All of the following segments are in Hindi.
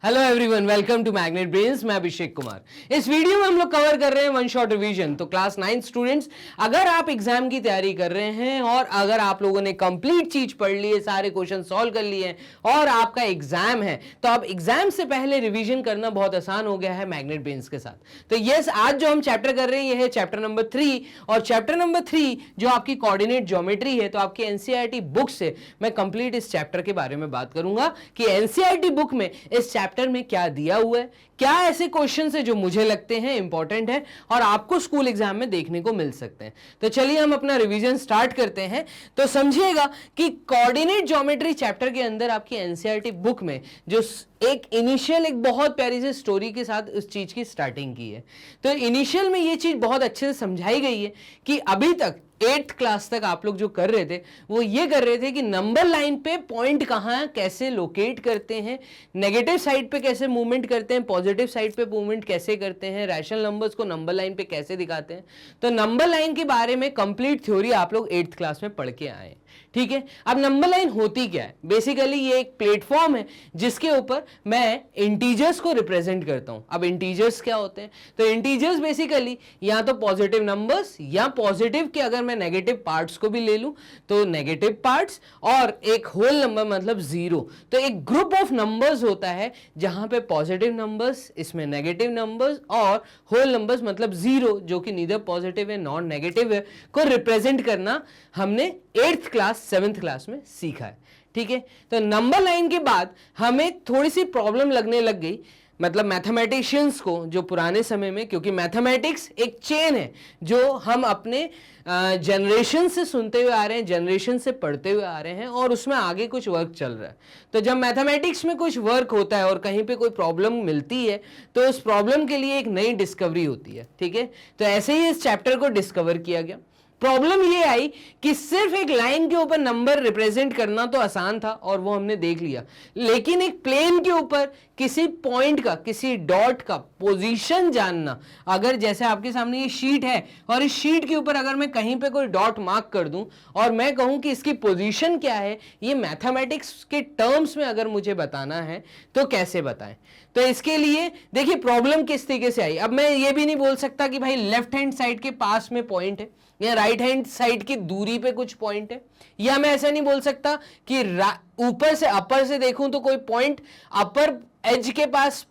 Hello everyone, welcome to Magnet Brains. मैं अभिषेक कुमार। इस वीडियो में हम लोग कवर कर रहे हैं वन शॉट रिवीजन। तो क्लास 9 स्टूडेंट्स, अगर आप एग्जाम की तैयारी कर रहे हैं और अगर आप लोगों ने कंप्लीट चीज पढ़ ली है, सारे क्वेश्चन सॉल्व कर लिए हैं और आपका एग्जाम है, तो अब एग्जाम से पहले रिवीजन करना बहुत आसान हो गया है मैग्नेट ब्रेन्स के साथ। तो यस, आज जो हम चैप्टर कर रहे हैं ये है चैप्टर नंबर 3। और चैप्टर नंबर 3 जो आपकी कोऑर्डिनेट ज्योमेट्री है, तो आपकी एनसीईआरटी बुक से मैं कंप्लीट इस चैप्टर के बारे में बात करूंगा कि एनसीईआरटी बुक में इस चैप्टर में क्या दिया हुआ है, क्या ऐसे क्वेश्चंस है जो मुझे लगते हैं इंपॉर्टेंट है और आपको स्कूल एग्जाम में देखने को मिल सकते हैं। तो चलिए हम अपना रिवीजन स्टार्ट करते हैं। तो समझिएगा कि कोऑर्डिनेट ज्योमेट्री चैप्टर के अंदर आपकी एनसीईआरटी बुक में जो एक इनिशियल एक बहुत प्यारी सी स्टोरी के साथ उस चीज की स्टार्टिंग की है। तो इनिशियल में ये चीज बहुत अच्छे से समझाई गई है कि अभी तक 8th क्लास तक आप लोग जो कर रहे थे वो ये कर रहे थे कि नंबर लाइन पे पॉइंट कहां कैसे लोकेट करते हैं, नेगेटिव साइड पे कैसे मूवमेंट करते हैं, पॉजिटिव साइड पे मूवमेंट कैसे करते हैं, रैशनल नंबर्स को नंबर लाइन पे कैसे दिखाते हैं। तो नंबर लाइन के बारे में कंप्लीट थ्योरी आप लोग 8th क्लास में पढ़ के आए। ठीक है, अब नंबर लाइन होती क्या है? बेसिकली ये एक प्लेटफॉर्म है जिसके ऊपर मैं इंटीजर्स को रिप्रेजेंट करता हूं। अब इंटीजर्स क्या होते हैं? तो इंटीजर्स बेसिकली या तो पॉजिटिव नंबर्स या पॉजिटिव के अगर मैं नेगेटिव पार्ट्स को भी ले लूं तो नेगेटिव पार्ट्स और एक होल नंबर मतलब जीरो। तो एक ग्रुप ऑफ नंबर्स होता है जहां पे पॉजिटिव नंबर्स, इसमें नेगेटिव नंबर्स और होल नंबर्स मतलब जीरो जो कि नीदर पॉजिटिव है नॉन नेगेटिव है को रिप्रेजेंट करना हमने 8th क्लास 7th क्लास में सीखा है। ठीक है, तो नंबर लाइन के बाद हमें थोड़ी सी प्रॉब्लम लगने लग गई, मतलब मैथमेटिशियंस को जो पुराने समय में, क्योंकि मैथमेटिक्स एक चेन है जो हम अपने जनरेशन से सुनते हुए आ रहे हैं, जनरेशन से पढ़ते हुए आ रहे हैं और उसमें आगे कुछ वर्क चल रहा है। तो जब मैथमेटिक्स में कुछ वर्क होता है और कहीं पे कोई प्रॉब्लम मिलती है तो उस प्रॉब्लम के लिए एक नई डिस्कवरी होती है। ठीक है, तो ऐसे ही इस चैप्टर को डिस्कवर किया गया। प्रॉब्लम ये आई कि सिर्फ एक लाइन के ऊपर नंबर रिप्रेजेंट करना तो आसान था और वो हमने देख लिया, लेकिन एक प्लेन के ऊपर किसी पॉइंट का, किसी डॉट का पोजीशन जानना, अगर जैसे आपके सामने ये शीट है और इस शीट के ऊपर अगर मैं कहीं पे कोई डॉट मार्क कर दूं और मैं कहूं कि इसकी पोजीशन क्या है, ये मैथमेटिक्स के टर्म्स में अगर मुझे बताना है तो कैसे बताएं? तो इसके लिए देखिए प्रॉब्लम किस तरीके से आई। अब मैं ये भी नहीं बोल सकता कि भाई लेफ्ट हैंड साइड के पास में पॉइंट है या राइट हैंड साइड की दूरी पे कुछ पॉइंट है, या मैं ऐसा नहीं बोल सकता कि ऊपर से अपर से देखूं तो कोई पॉइंट अपर एज के पास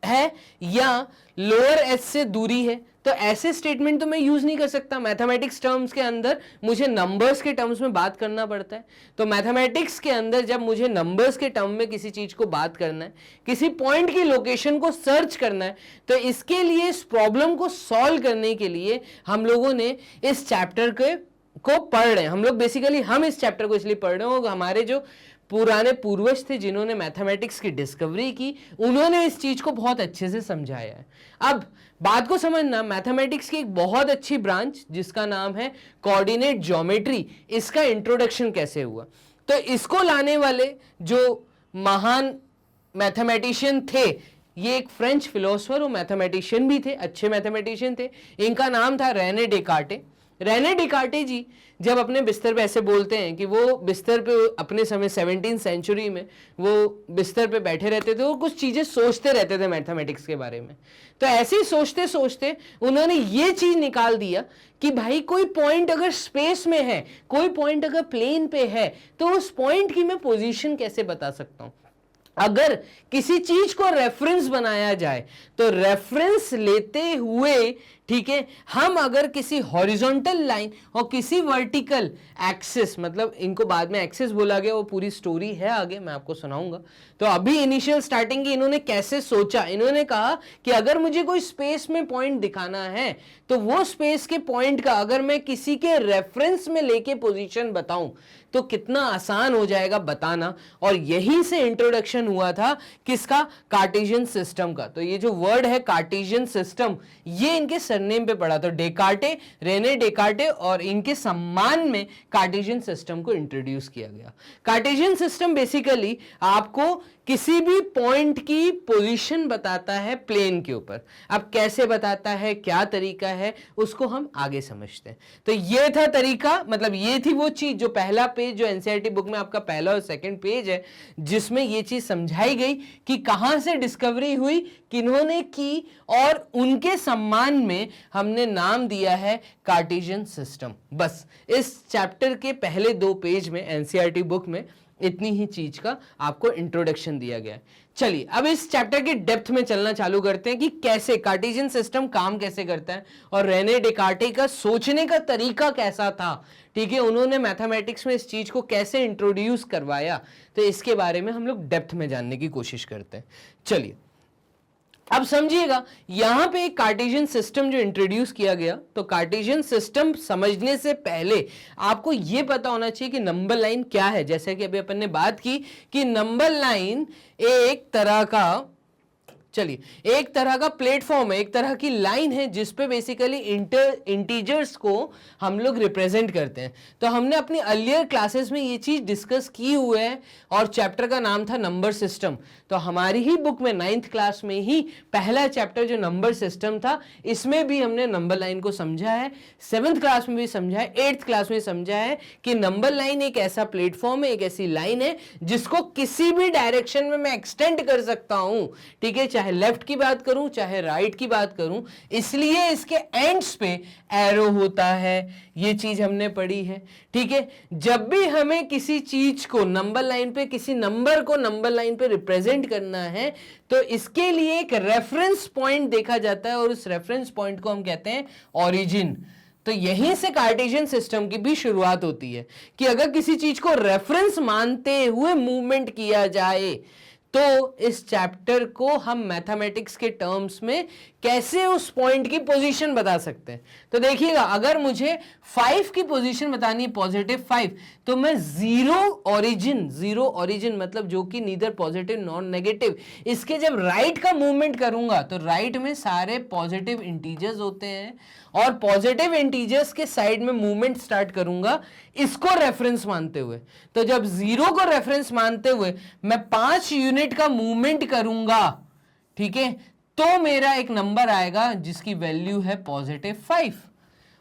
है या लोअर एज से दूरी है। तो ऐसे स्टेटमेंट तो मैं यूज नहीं कर सकता। मैथमेटिक्स टर्म्स के अंदर मुझे नंबर्स के टर्म्स में बात करना पड़ता है। तो मैथमेटिक्स के अंदर जब मुझे नंबर्स के टर्म में किसी चीज को बात करना है, किसी पॉइंट की लोकेशन को सर्च करना है, तो इसके लिए, इस प्रॉब्लम को सॉल्व करने के लिए हम लोगों ने इस चैप्टर को पढ़ रहे हैं। हम लोग बेसिकली हम इस चैप्टर को इसलिए पढ़ रहे हैं, हमारे जो पुराने पूर्वज थे जिन्होंने मैथमेटिक्स की डिस्कवरी की, उन्होंने इस चीज को बहुत अच्छे से समझाया है। अब बात को समझना, मैथमेटिक्स की एक बहुत अच्छी ब्रांच जिसका नाम है कोऑर्डिनेट ज्योमेट्री, इसका इंट्रोडक्शन कैसे हुआ? तो इसको लाने वाले जो महान मैथमेटिशियन थे, ये एक फ्रेंच फिलोसोफर और मैथमेटिशियन भी थे, अच्छे मैथमेटिशियन थे। इनका नाम था रेने डेकार्टे। रेने डेकार्टे जी जब अपने बिस्तर पे ऐसे बोलते हैं कि वो बिस्तर पे अपने समय 17th सेंचुरी में वो बिस्तर पे बैठे रहते थे और कुछ चीजें सोचते रहते थे मैथमेटिक्स के बारे में। तो ऐसे ही सोचते सोचते उन्होंने ये चीज निकाल दिया कि भाई कोई पॉइंट अगर स्पेस में है, कोई पॉइंट अगर प्लेन पे है, तो उस पॉइंट की मैं पोजीशन कैसे बता सकता हूं? अगर किसी चीज को रेफरेंस बनाया जाए तो रेफरेंस लेते हुए, ठीक है, हम अगर किसी हॉरिजॉन्टल लाइन और किसी वर्टिकल एक्सिस, मतलब इनको बाद में एक्सिस बोला गया, वो पूरी स्टोरी है आगे मैं आपको सुनाऊंगा। तो अभी इनिशियल स्टार्टिंग की इन्होंने कैसे सोचा, इन्होंने कहा कि अगर मुझे कोई स्पेस में पॉइंट दिखाना है तो वो स्पेस के पॉइंट का अगर मैं किसी के रेफरेंस में लेके पोजीशन बताऊं तो कितना आसान हो जाएगा बताना। और यहीं से इंट्रोडक्शन हुआ था किसका? कार्टेशियन सिस्टम का। तो ये जो वर्ड है कार्टेशियन सिस्टम, ये इनके सरनेम पे पड़ा था, डेकार्टे, रेने डेकार्टे, और इनके सम्मान में कार्टेशियन सिस्टम को इंट्रोड्यूस किया गया। कार्टेशियन सिस्टम बेसिकली आपको किसी भी पॉइंट की पोजीशन बताता है प्लेन के ऊपर। अब कैसे बताता है, क्या तरीका है, उसको हम आगे समझते हैं। तो ये था तरीका, मतलब ये थी वो चीज, जो पहला पेज जो एनसीईआरटी बुक में आपका पहला और सेकंड पेज है, जिसमें ये चीज समझाई गई कि कहां से डिस्कवरी हुई, किन्होंने की, और उनके सम्मान में हमने नाम दिया है कार्टेशियन सिस्टम। बस इस चैप्टर के पहले 2 पेज में एनसीईआरटी बुक में इतनी ही चीज का आपको इंट्रोडक्शन दिया गया है। चलिए अब इस चैप्टर के डेप्थ में चलना चालू करते हैं कि कैसे कार्टेशियन सिस्टम काम कैसे करता है और रेने डेकार्टे का सोचने का तरीका कैसा था। ठीक है, उन्होंने मैथमेटिक्स में इस चीज को कैसे इंट्रोड्यूस करवाया, तो इसके बारे में हम लोग डेप्थ में जानने की कोशिश करते हैं। चलिए अब समझिएगा, यहां पे एक कार्टेशियन सिस्टम जो इंट्रोड्यूस किया गया, तो कार्टेशियन सिस्टम समझने से पहले आपको यह पता होना चाहिए कि नंबर लाइन क्या है। जैसे कि अभी अपन ने बात की कि नंबर लाइन एक तरह का, चलिए एक तरह का प्लेटफॉर्म है, एक तरह की लाइन है जिसपे बेसिकली इंटीजर्स को हम लोग रिप्रेजेंट करते हैं। तो हमने अपनी अर्लियर क्लासेस में ये चीज डिस्कस की हुई है और चैप्टर का नाम था नंबर सिस्टम। तो हमारी ही बुक में 9th क्लास में ही पहला चैप्टर जो नंबर सिस्टम था, इसमें भी हमने नंबर लाइन को समझा है। 7th क्लास में भी समझा है, 8th क्लास में समझा है कि नंबर लाइन एक ऐसा प्लेटफॉर्म है, एक ऐसी लाइन है जिसको किसी भी डायरेक्शन में मैं एक्सटेंड कर सकता हूं। ठीक है, चाहे लेफ्ट की बात करूं चाहे राइट की बात करूं, इसलिए इसके एंड्स पे एरो होता है। ये चीज हमने पढ़ी है। ठीक है, जब भी हमें किसी चीज को नंबर लाइन पे, किसी नंबर को नंबर लाइन पे रिप्रेजेंट करना है, तो इसके लिए एक रेफरेंस पॉइंट देखा जाता है और उस रेफरेंस पॉइंट को हम कहते हैं ओरिजिन। तो यहीं से कार्टेशियन सिस्टम की भी शुरुआत होती है कि अगर किसी चीज को रेफरेंस मानते हुए मूवमेंट किया जाए, तो इस चैप्टर को हम मैथमेटिक्स के टर्म्स में कैसे उस पॉइंट की पोजीशन बता सकते हैं। तो देखिएगा, अगर मुझे 5 की पोजीशन बतानी है, पॉजिटिव 5, तो मैं जीरो ओरिजिन मतलब जो कि नीदर पॉजिटिव नॉन नेगेटिव, इसके जब राइट का मूवमेंट करूंगा तो राइट में सारे पॉजिटिव इंटीजर्स होते हैं और पॉजिटिव इंटीजर्स के साइड में मूवमेंट स्टार्ट करूंगा इसको रेफरेंस मानते हुए। तो जब 0 को रेफरेंस मानते हुए मैं 5 यूनिट का मूवमेंट करूंगा, ठीक है, तो मेरा एक नंबर आएगा जिसकी वैल्यू है पॉजिटिव 5।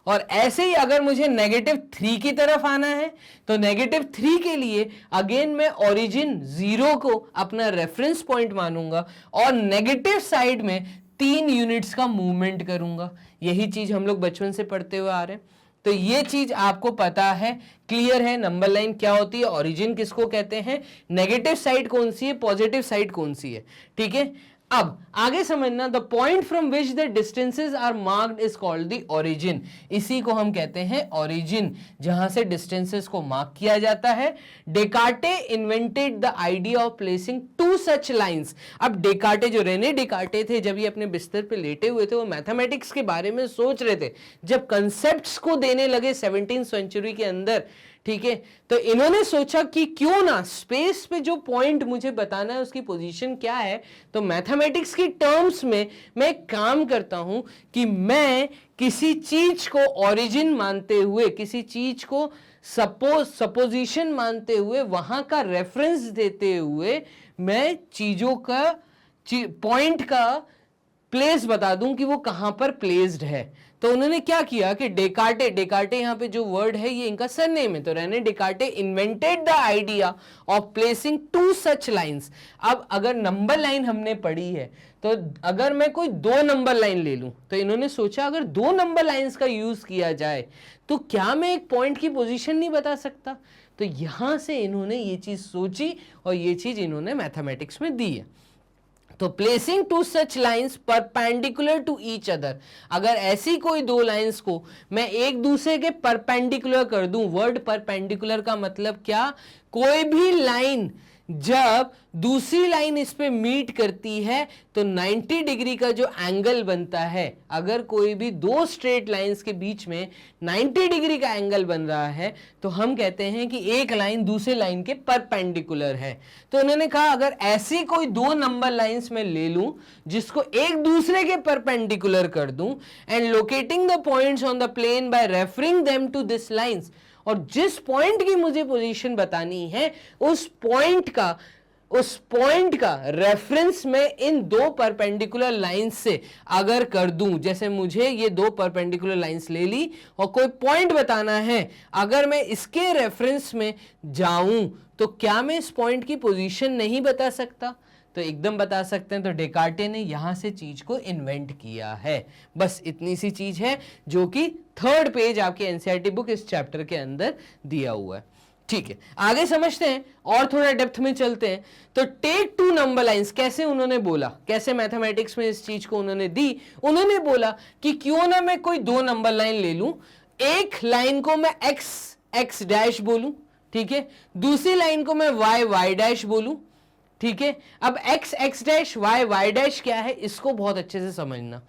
और ऐसे ही अगर मुझे नेगेटिव 3 की तरफ आना है, तो नेगेटिव 3 के लिए अगेन मैं ओरिजिन 0 को अपना रेफरेंस पॉइंट मानूंगा और नेगेटिव साइड में 3 यूनिट्स का मूवमेंट करूंगा। यही चीज हम लोग बचपन से पढ़ते हुए आ रहे हैं। तो ये चीज आपको पता है, क्लियर है, नंबर लाइन क्या होती है, ओरिजिन किसको कहते हैं, नेगेटिव साइड कौन सी है, पॉजिटिव साइड कौन सी है। ठीक है, अब आगे समझना, the point from which the distances are marked is called the origin. इसी को हम कहते हैं ओरिजिन, जहां से डिस्टेंसेस को मार्क किया जाता है। Descartes invented the idea of placing 2 such lines. अब डेकार्टे, जो रेने डेकार्टे थे, जब ये अपने बिस्तर पे लेटे हुए थे, वो मैथमेटिक्स के बारे में सोच रहे थे। जब कंसेप्ट्स को देने लगे 17th सेंचुरी के अंदर, ठीक है, तो इन्होंने सोचा कि क्यों ना स्पेस पे जो पॉइंट मुझे बताना है उसकी पोजीशन क्या है। तो मैथमेटिक्स की टर्म्स में मैं एक काम करता हूं कि मैं किसी चीज को ओरिजिन मानते हुए, किसी चीज को सपोजिशन मानते हुए, वहां का रेफरेंस देते हुए मैं चीजों का पॉइंट का प्लेस बता दूं कि वो कहां पर प्लेस्ड है। तो उन्होंने क्या किया कि डेकार्टे यहां पे जो वर्ड है ये इनका सरनेम है। तो Rene Descartes invented the idea of placing 2 such lines. अब अगर नंबर लाइन हमने पढ़ी है, तो अगर मैं कोई 2 नंबर लाइन ले लूं, तो इन्होंने सोचा अगर 2 नंबर लाइंस का यूज किया जाए तो क्या मैं एक पॉइंट की पोजीशन नहीं बता सकता। तो यहां से इन्होंने ये चीज सोची और ये चीज इन्होंने मैथमेटिक्स में दी है। तो placing 2 such lines perpendicular to each other, अगर ऐसी कोई 2 लाइंस को मैं एक दूसरे के परपेंडिकुलर कर दूं, वर्ड परपेंडिकुलर का मतलब क्या, कोई भी लाइन जब दूसरी लाइन इस पे मीट करती है तो 90 डिग्री का जो एंगल बनता है, अगर कोई भी 2 स्ट्रेट लाइंस के बीच में 90 डिग्री का एंगल बन रहा है, तो हम कहते हैं कि एक लाइन दूसरे लाइन के परपेंडिकुलर है। तो उन्होंने कहा अगर ऐसी कोई 2 नंबर लाइंस में ले लूं जिसको एक दूसरे के परपेंडिकुलर कर दूं, and locating the points on the plane by referring them to this lines, और जिस पॉइंट की मुझे पोजीशन बतानी है उस पॉइंट का उस पॉइंट का रेफरेंस में इन दो परपेंडिकुलर लाइंस से अगर कर दूं, जैसे मुझे ये दो परपेंडिकुलर लाइंस ले ली और कोई पॉइंट बताना है, अगर मैं इसके रेफरेंस में जाऊं तो क्या मैं इस पॉइंट की पोजीशन नहीं बता सकता? तो एकदम बता सकते हैं। तो डेकार्टे ने यहां से चीज को इन्वेंट किया है। बस इतनी सी चीज है जो कि 3rd पेज आपके एनसीईआरटी बुक इस चैप्टर के अंदर दिया हुआ है। ठीक है, आगे समझते हैं और थोड़ा डेप्थ में चलते हैं। तो टेक 2 नंबर लाइंस, कैसे उन्होंने बोला, कैसे मैथमेटिक्स में इस चीज को उन्होंने दी? उन्होंने बोला कि क्यों ना मैं कोई 2 नंबर लाइन ले लूं, एक लाइन को मैं एक्स एक्स डैश बोलूं, ठीक है, दूसरी लाइन को मैं वाई वाई डैश बोलूं, ठीक है। अब X X dash Y Y dash क्या है, इसको बहुत अच्छे से समझना।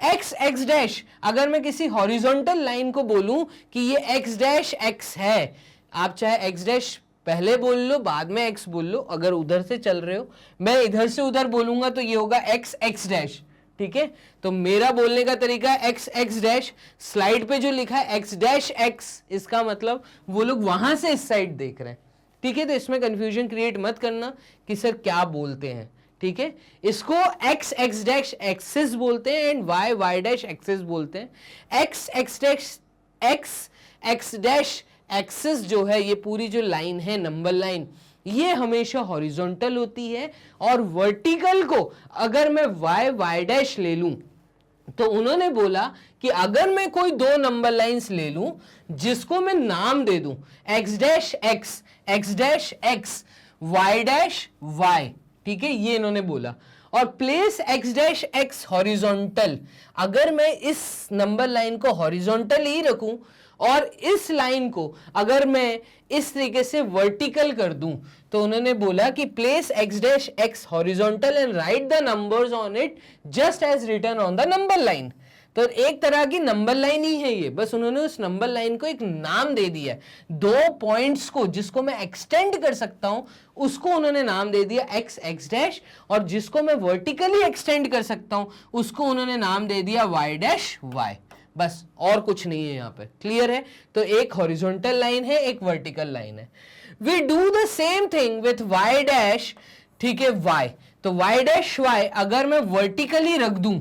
एक्स एक्स डैश, अगर मैं किसी हॉरिजॉन्टल लाइन को बोलूं कि ये एक्स डैश एक्स है, आप चाहे एक्स डैश पहले बोल लो, बाद में एक्स बोल लो, अगर उधर से चल रहे हो, मैं इधर से उधर बोलूंगा तो ये होगा एक्स एक्स डैश, ठीक है। तो मेरा बोलने का तरीका है एक्स एक्स डैश, स्लाइड पे जो लिखा है एक्स डैश एक्स, इसका मतलब वो लोग वहां से इस साइड देख रहे हैं, ठीक है। तो इसमें कंफ्यूजन क्रिएट मत करना कि सर क्या बोलते हैं, ठीक है। इसको एक्स एक्स डैश एक्सिस बोलते हैं and Y Y dash axis बोलते हैं। X X dash X X dash axis जो है, ये पूरी जो लाइन है नंबर लाइन, ये हमेशा हॉरिजॉन्टल होती है, और वर्टिकल को अगर मैं वाई वाई डैश ले लूं तो उन्होंने बोला कि अगर मैं कोई 2 नंबर लाइंस ले लूं जिसको मैं नाम दे दूं X dash X X dash X Y dash Y, ठीक है, ये इन्होंने बोला, और place X dash X horizontal, अगर मैं इस नंबर लाइन को हॉरिजॉन्टल ही रखूं और इस लाइन को अगर मैं इस तरीके से वर्टिकल कर दूं, तो उन्होंने बोला कि place X dash X horizontal and write the numbers on it just as written on the number line. तो एक तरह की नंबर लाइन ही है ये, बस उन्होंने उस नंबर लाइन को एक नाम दे दिया है। 2 पॉइंट्स को जिसको मैं एक्सटेंड कर सकता हूं उसको उन्होंने नाम दे दिया एक्स एक्स डैश, और जिसको मैं वर्टिकली एक्सटेंड कर सकता हूं उसको उन्होंने नाम दे दिया वाई डैश वाई। बस और कुछ नहीं है यहाँ पे, क्लियर है। तो एक हॉरिजॉन्टल लाइन है, एक वर्टिकल लाइन है। We do the same thing with Y dash, ठीक है, वाई। तो वाई डैश वाई अगर मैं वर्टिकली रख दूं,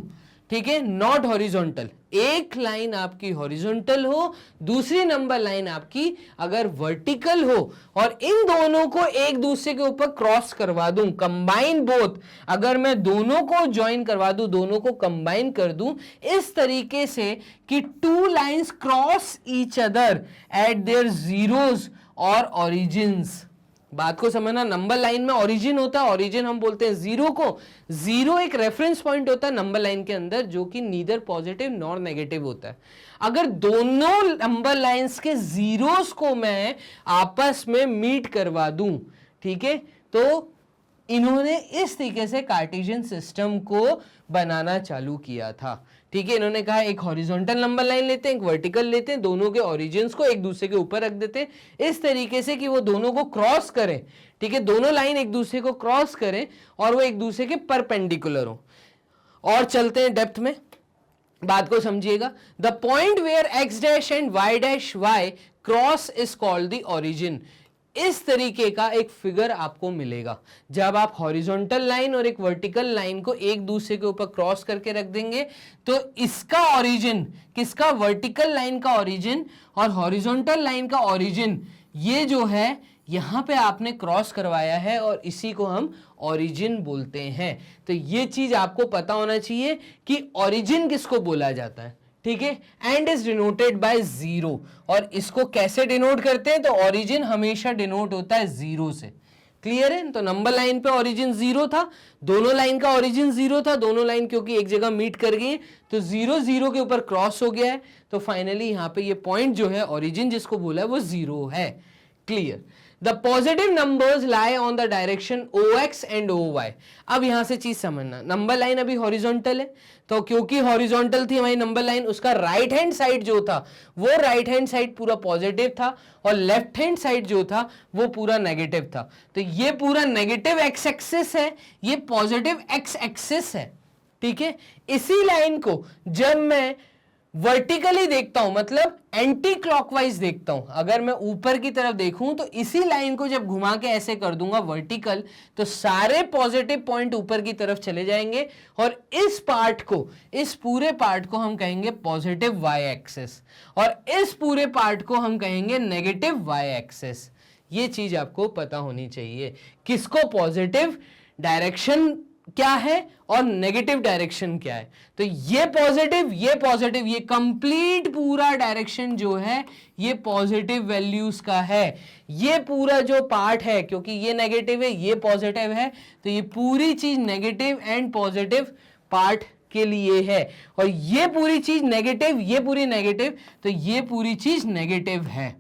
ठीक है, नॉट हॉरिजॉन्टल, एक लाइन आपकी हॉरिजॉन्टल हो, दूसरी नंबर लाइन आपकी अगर वर्टिकल हो, और इन दोनों को एक दूसरे के ऊपर क्रॉस करवा दूं, कंबाइन बोथ, अगर मैं दोनों को ज्वाइन करवा दूं, दोनों को कंबाइन कर दूं इस तरीके से कि 2 lines cross each other at there zeros और ओरिजिन्स। बात को समझना, नंबर लाइन में ओरिजिन होता है, ओरिजिन हम बोलते हैं जीरो को। जीरो एक रेफरेंस पॉइंट होता है नंबर लाइन के अंदर जो कि नीदर पॉजिटिव नॉर नेगेटिव होता है। अगर दोनों नंबर लाइंस के जीरोस को मैं आपस में मीट करवा दूं, ठीक है, तो इन्होंने इस तरीके से कार्टेशियन सिस्टम को बनाना चालू किया था, ठीक है। इन्होंने कहा एक हॉरिजॉन्टल नंबर लाइन लेते हैं, एक वर्टिकल लेते हैं, दोनों के ओरिजिन्स को एक दूसरे के ऊपर रख देते हैं इस तरीके से कि वो दोनों को क्रॉस करें, ठीक है, दोनों लाइन एक दूसरे को क्रॉस करें और वो एक दूसरे के परपेंडिकुलर हो। और चलते हैं डेप्थ में, बात को समझिएगा। The point where X dash and Y dash Y cross is called the origin. इस तरीके का एक फिगर आपको मिलेगा जब आप हॉरिजॉन्टल लाइन और एक वर्टिकल लाइन को एक दूसरे के ऊपर क्रॉस करके रख देंगे, तो इसका ओरिजिन, किसका, वर्टिकल लाइन का ओरिजिन और हॉरिजॉन्टल लाइन का ओरिजिन, ये जो है यहां पे आपने क्रॉस करवाया है और इसी को हम ओरिजिन बोलते हैं। तो ये चीज आपको पता होना चाहिए कि ओरिजिन किसको बोला जाता है, ठीक है, and is denoted by zero. और इसको कैसे डिनोट करते हैं, तो ओरिजिन हमेशा डिनोट होता है जीरो से, क्लियर है। तो नंबर लाइन पे ओरिजिन जीरो था, दोनों लाइन का ओरिजिन जीरो था, दोनों लाइन क्योंकि एक जगह मीट कर गई तो जीरो जीरो के ऊपर क्रॉस हो गया है, तो फाइनली यहाँ पे ये पॉइंट जो है ओरिजिन जिसको बोला है वो जीरो है, clear. The positive numbers lie on the direction OX and OY। अब यहां से चीज समझना, नंबर लाइन अभी हॉरिजॉन्टल है, तो क्योंकि हॉरिजॉन्टल थी हमारी नंबर लाइन, उसका राइट हैंड साइड जो था वो राइट हैंड साइड पूरा पॉजिटिव था और लेफ्ट हैंड साइड जो था वो पूरा नेगेटिव था। तो ये पूरा नेगेटिव एक्स एक्सिस है, ये पॉजिटिव एक्स एक्सिस है, ठीक है। इसी लाइन को जब मैं वर्टिकली देखता हूं मतलब एंटी क्लॉकवाइज देखता हूं। अगर मैं ऊपर की तरफ देखूं तो इसी लाइन को जब घुमा के ऐसे कर दूंगा वर्टिकल, तो सारे पॉजिटिव पॉइंट ऊपर की तरफ चले जाएंगे और इस पार्ट को, इस पूरे पार्ट को हम कहेंगे पॉजिटिव वाई एक्सिस और इस पूरे पार्ट को हम कहेंगे नेगेटिव वाई एक्सिस। ये चीज आपको पता होनी चाहिए, किसको पॉजिटिव डायरेक्शन क्या है और नेगेटिव डायरेक्शन क्या है। तो ये पॉजिटिव, ये कंप्लीट पूरा डायरेक्शन जो है ये पॉजिटिव वैल्यूज का है। ये पूरा जो पार्ट है, क्योंकि ये नेगेटिव है ये पॉजिटिव है, तो ये पूरी चीज नेगेटिव एंड पॉजिटिव पार्ट के लिए है। और ये पूरी चीज नेगेटिव, ये पूरी नेगेटिव, तो ये पूरी चीज नेगेटिव है।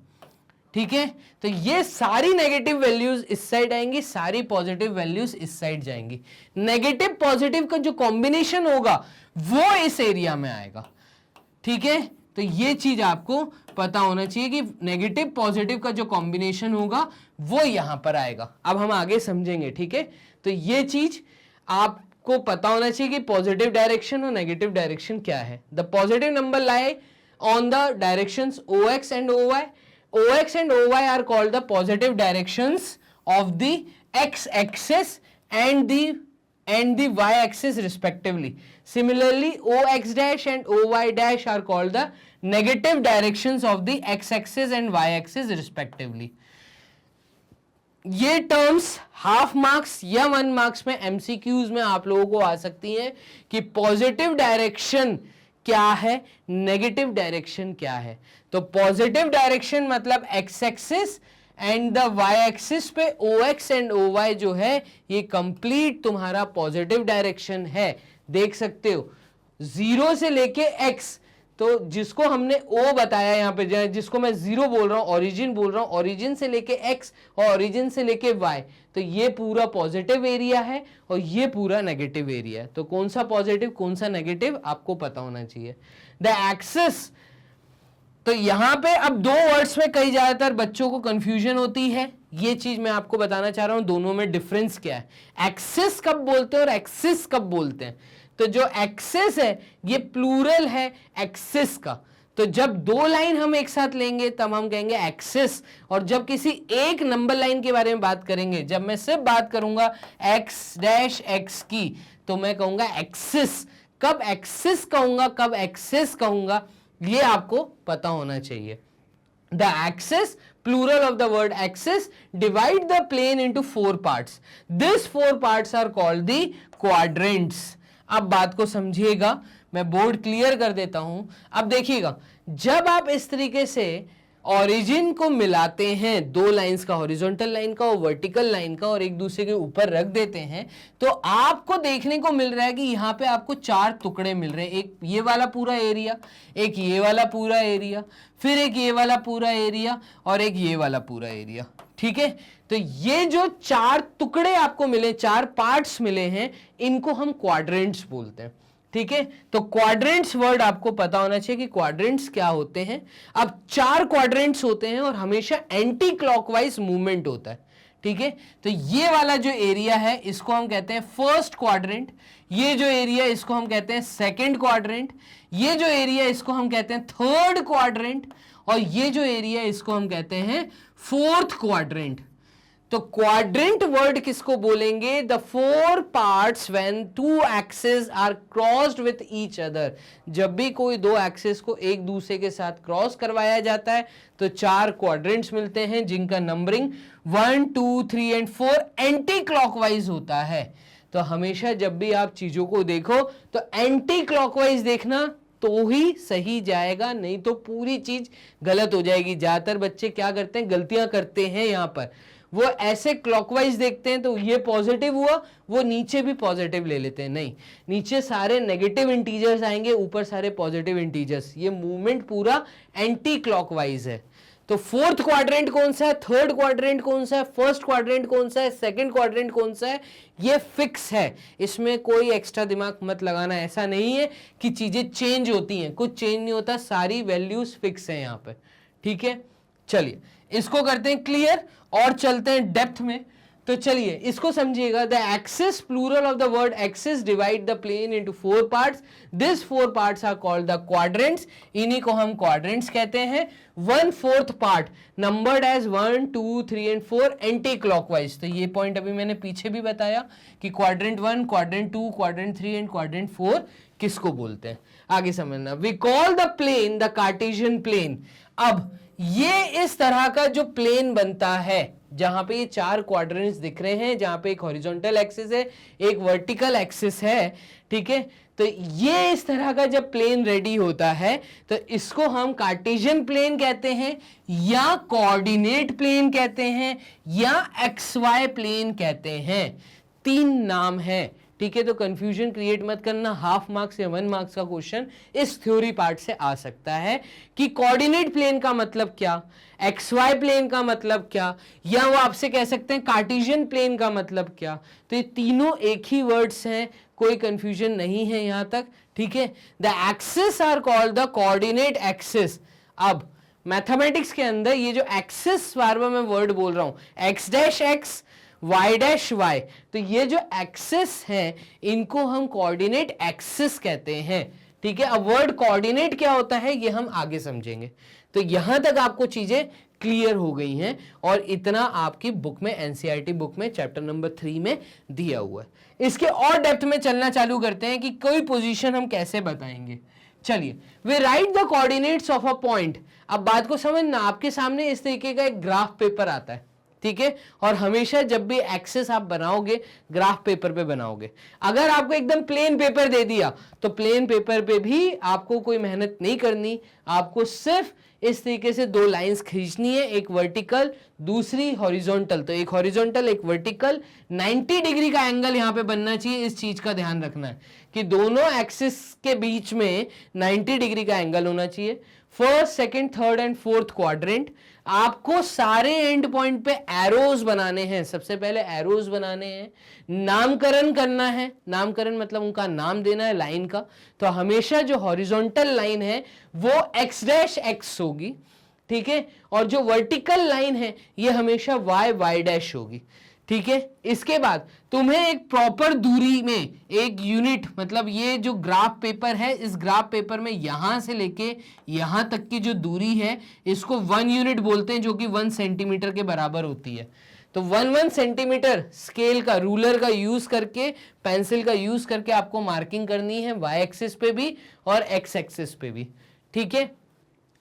ठीक है, तो ये सारी नेगेटिव वैल्यूज इस साइड आएंगी, सारी पॉजिटिव वैल्यूज इस साइड जाएंगी। नेगेटिव पॉजिटिव का जो कॉम्बिनेशन होगा वो इस एरिया में आएगा। ठीक है, तो ये चीज आपको पता होना चाहिए कि नेगेटिव पॉजिटिव का जो कॉम्बिनेशन होगा वो यहां पर आएगा। अब हम आगे समझेंगे। ठीक है, तो ये चीज आपको पता होना चाहिए कि पॉजिटिव डायरेक्शन और नेगेटिव डायरेक्शन क्या है। The positive number lie on the directions OX and OY. OX and OY are called the positive directions of the x-axis and the y-axis respectively. Similarly, OX dash and OY dash are called the negative directions of the x-axis and y-axis respectively. ये टर्म्स हाफ मार्क्स या 1 मार्क्स में MCQs में आप लोगों को आ सकती हैं कि पॉजिटिव डायरेक्शन क्या है, नेगेटिव डायरेक्शन क्या है। तो पॉजिटिव डायरेक्शन मतलब X axis and the Y axis पे OX एंड OY जो है ये कंप्लीट तुम्हारा पॉजिटिव डायरेक्शन है। देख सकते हो 0 से लेके x, तो जिसको हमने O बताया यहाँ पे, जिसको मैं 0 बोल रहा हूँ, ओरिजिन बोल रहा हूँ, ओरिजिन से लेके x और ओरिजिन से लेके y, तो ये पूरा पॉजिटिव एरिया है और ये पूरा नेगेटिव एरिया है। तो कौन सा पॉजिटिव कौन सा नेगेटिव आपको पता होना चाहिए। द एक्सिस, तो यहां पे अब 2 वर्ड्स में कई ज्यादातर बच्चों को कंफ्यूजन होती है। ये चीज मैं आपको बताना चाह रहा हूं, दोनों में डिफरेंस क्या है। एक्सिस कब बोलते हैं और एक्सिस कब बोलते हैं। तो जो एक्सिस है ये प्लूरल है एक्सिस का। तो जब 2 लाइन हम एक साथ लेंगे तब हम कहेंगे एक्सिस, और जब किसी एक नंबर लाइन के बारे में बात करेंगे, जब मैं सिर्फ बात करूंगा x डैश x की, तो मैं कहूंगा एक्सिस। कब एक्सिस कहूंगा कब एक्सिस कहूंगा ये आपको पता होना चाहिए। The axis, plural of the word axis, divide the plane into 4 parts. These 4 parts are called the quadrants. अब बात को समझिएगा, मैं बोर्ड क्लियर कर देता हूं। अब देखिएगा, जब आप इस तरीके से ओरिजिन को मिलाते हैं, 2 लाइंस का, हॉरिजॉन्टल लाइन का और वर्टिकल लाइन का, और एक दूसरे के ऊपर रख देते हैं, तो आपको देखने को मिल रहा है कि यहाँ पे आपको 4 टुकड़े मिल रहे हैं। एक ये वाला पूरा एरिया, एक ये वाला पूरा एरिया, फिर एक ये वाला पूरा एरिया और एक ये वाला पूरा एरिया। ठीक है, तो ये जो 4 टुकड़े आपको मिले, 4 पार्ट्स मिले हैं, इनको हम क्वाड्रेंट्स बोलते हैं। ठीक है, तो क्वाड्रेंट्स वर्ड आपको पता होना चाहिए कि क्वाड्रेंट्स क्या होते हैं। अब 4 क्वाड्रेंट्स होते हैं और हमेशा एंटी क्लॉकवाइज मूवमेंट होता है। ठीक है, तो ये वाला जो एरिया है इसको हम कहते हैं फर्स्ट क्वाड्रेंट, ये जो एरिया इसको हम कहते हैं सेकंड क्वाड्रेंट, ये जो एरिया इसको हम कहते हैं थर्ड क्वाड्रेंट, और ये जो एरिया इसको हम कहते हैं फोर्थ क्वाड्रेंट। तो क्वाड्रेंट वर्ड किसको बोलेंगे? The 4 parts when 2 axis are crossed with each other. जब भी कोई 2 एक्सिस को एक दूसरे के साथ क्रॉस करवाया जाता है तो 4 क्वाड्रेंट्स मिलते हैं जिनका नंबरिंग 1, 2, 3 एंड 4 एंटी क्लॉकवाइज होता है। तो हमेशा जब भी आप चीजों को देखो तो एंटी क्लॉकवाइज देखना तो ही सही जाएगा, नहीं तो पूरी चीज गलत हो जाएगी। ज्यादातर बच्चे क्या करते हैं, गलतियां करते हैं, यहां पर वो ऐसे क्लॉकवाइज देखते हैं तो ये पॉजिटिव हुआ, वो नीचे भी पॉजिटिव ले लेते हैं। नहीं, नीचे सारे नेगेटिव इंटीजर्स आएंगे, ऊपर सारे पॉजिटिव इंटीजर्स। ये मूवमेंट पूरा एंटी क्लॉकवाइज है। तो फोर्थ क्वाड्रेंट कौन सा है, थर्ड क्वाड्रेंट कौन सा है, फर्स्ट क्वाड्रेंट कौन सा है, सेकंड क्वाड्रेंट कौन सा है, ये फिक्स है। इसमें कोई एक्स्ट्रा दिमाग मत लगाना। ऐसा नहीं है कि चीजें चेंज होती हैं, कुछ चेंज नहीं होता, सारी वैल्यूज फिक्स है यहाँ पे। ठीक है, चलिए इसको करते हैं क्लियर और चलते हैं डेप्थ में। तो चलिए इसको समझिएगा। The axis, plural of the word axis, divide the plane into 4 parts. This 4 parts are called the quadrants. इन्हीं को हम क्वाड्रेंट्स कहते हैं। 1/4 part numbered as 1, 2, 3 and 4 anti clockwise. तो ये पॉइंट अभी मैंने पीछे भी बताया कि quadrant 1, quadrant 2, quadrant 3 and quadrant 4 किसको बोलते हैं, आगे समझना। We call the plane the Cartesian plane. अब ये इस तरह का जो प्लेन बनता है, जहां पे ये 4 क्वाड्रेंट्स दिख रहे हैं, जहां पे एक हॉरिजॉन्टल एक्सिस है, एक वर्टिकल एक्सिस है, ठीक है। तो ये इस तरह का जब प्लेन रेडी होता है तो इसको हम कार्टेशियन प्लेन कहते हैं, या कोऑर्डिनेट प्लेन कहते हैं, या XY प्लेन कहते हैं। 3 नाम है, ठीक है। तो कंफ्यूजन क्रिएट मत करना। हाफ मार्क्स या 1 मार्क्स का क्वेश्चन इस थ्योरी पार्ट से आ सकता है कि कोऑर्डिनेट प्लेन का मतलब क्या, XY प्लेन का मतलब क्या, या वो आपसे कह सकते हैं कार्टेशियन प्लेन का मतलब क्या। तो ये तीनों एक ही वर्ड्स हैं, कोई कंफ्यूजन नहीं है यहां तक, ठीक है। The axis are called the coordinate axis. अब मैथमेटिक्स के अंदर ये जो एक्सिस बार बार मैं वर्ड बोल रहा हूं, x dash x, y dash y, तो ये जो एक्सिस हैं इनको हम कोऑर्डिनेट एक्सिस कहते हैं, ठीक है। अब वर्ड कोऑर्डिनेट क्या होता है ये हम आगे समझेंगे। तो यहां तक आपको चीजें क्लियर हो गई हैं, और इतना आपकी बुक में, एनसीईआरटी बुक में चैप्टर नंबर 3 में दिया हुआ है। इसके और डेप्थ में चलना चालू करते हैं कि कोई पोजीशन हम कैसे बताएंगे। चलिए, we write the coordinates of a point. अब बात को समझना, आपके सामने इस तरीके का एक ग्राफ पेपर आता है, ठीक है। और हमेशा जब भी एक्सेस आप बनाओगे ग्राफ पेपर पे बनाओगे। अगर आपको एकदम प्लेन पेपर दे दिया तो प्लेन पेपर पे भी आपको कोई मेहनत नहीं करनी, आपको सिर्फ इस तरीके से 2 लाइंस खींचनी है, एक वर्टिकल दूसरी हॉरिजॉन्टल। तो एक हॉरिजॉन्टल एक वर्टिकल, 90 डिग्री का एंगल यहां पे बनना चाहिए। इस चीज का ध्यान रखना है कि दोनों एक्सिस के बीच में 90 डिग्री का एंगल होना चाहिए। First, second, third and fourth quadrant. आपको सारे एंड पॉइंट पे एरोज बनाने हैं। सबसे पहले एरोज बनाने हैं, नामकरण करना है। नामकरण मतलब उनका नाम देना है लाइन का। तो हमेशा जो हॉरिजॉन्टल लाइन है वो x डैश x होगी, ठीक है। और जो वर्टिकल लाइन है ये हमेशा y डैश होगी, ठीक है। इसके बाद तुम्हें एक प्रॉपर दूरी में, एक यूनिट, मतलब ये जो ग्राफ पेपर है, इस ग्राफ पेपर में यहां से लेके यहां तक की जो दूरी है इसको 1 यूनिट बोलते हैं, जो कि 1 सेंटीमीटर के बराबर होती है। तो 1 सेंटीमीटर स्केल का, रूलर का यूज करके, पेंसिल का यूज करके आपको मार्किंग करनी है y एक्सिस पे भी और x एक्सिस पे भी, ठीक है।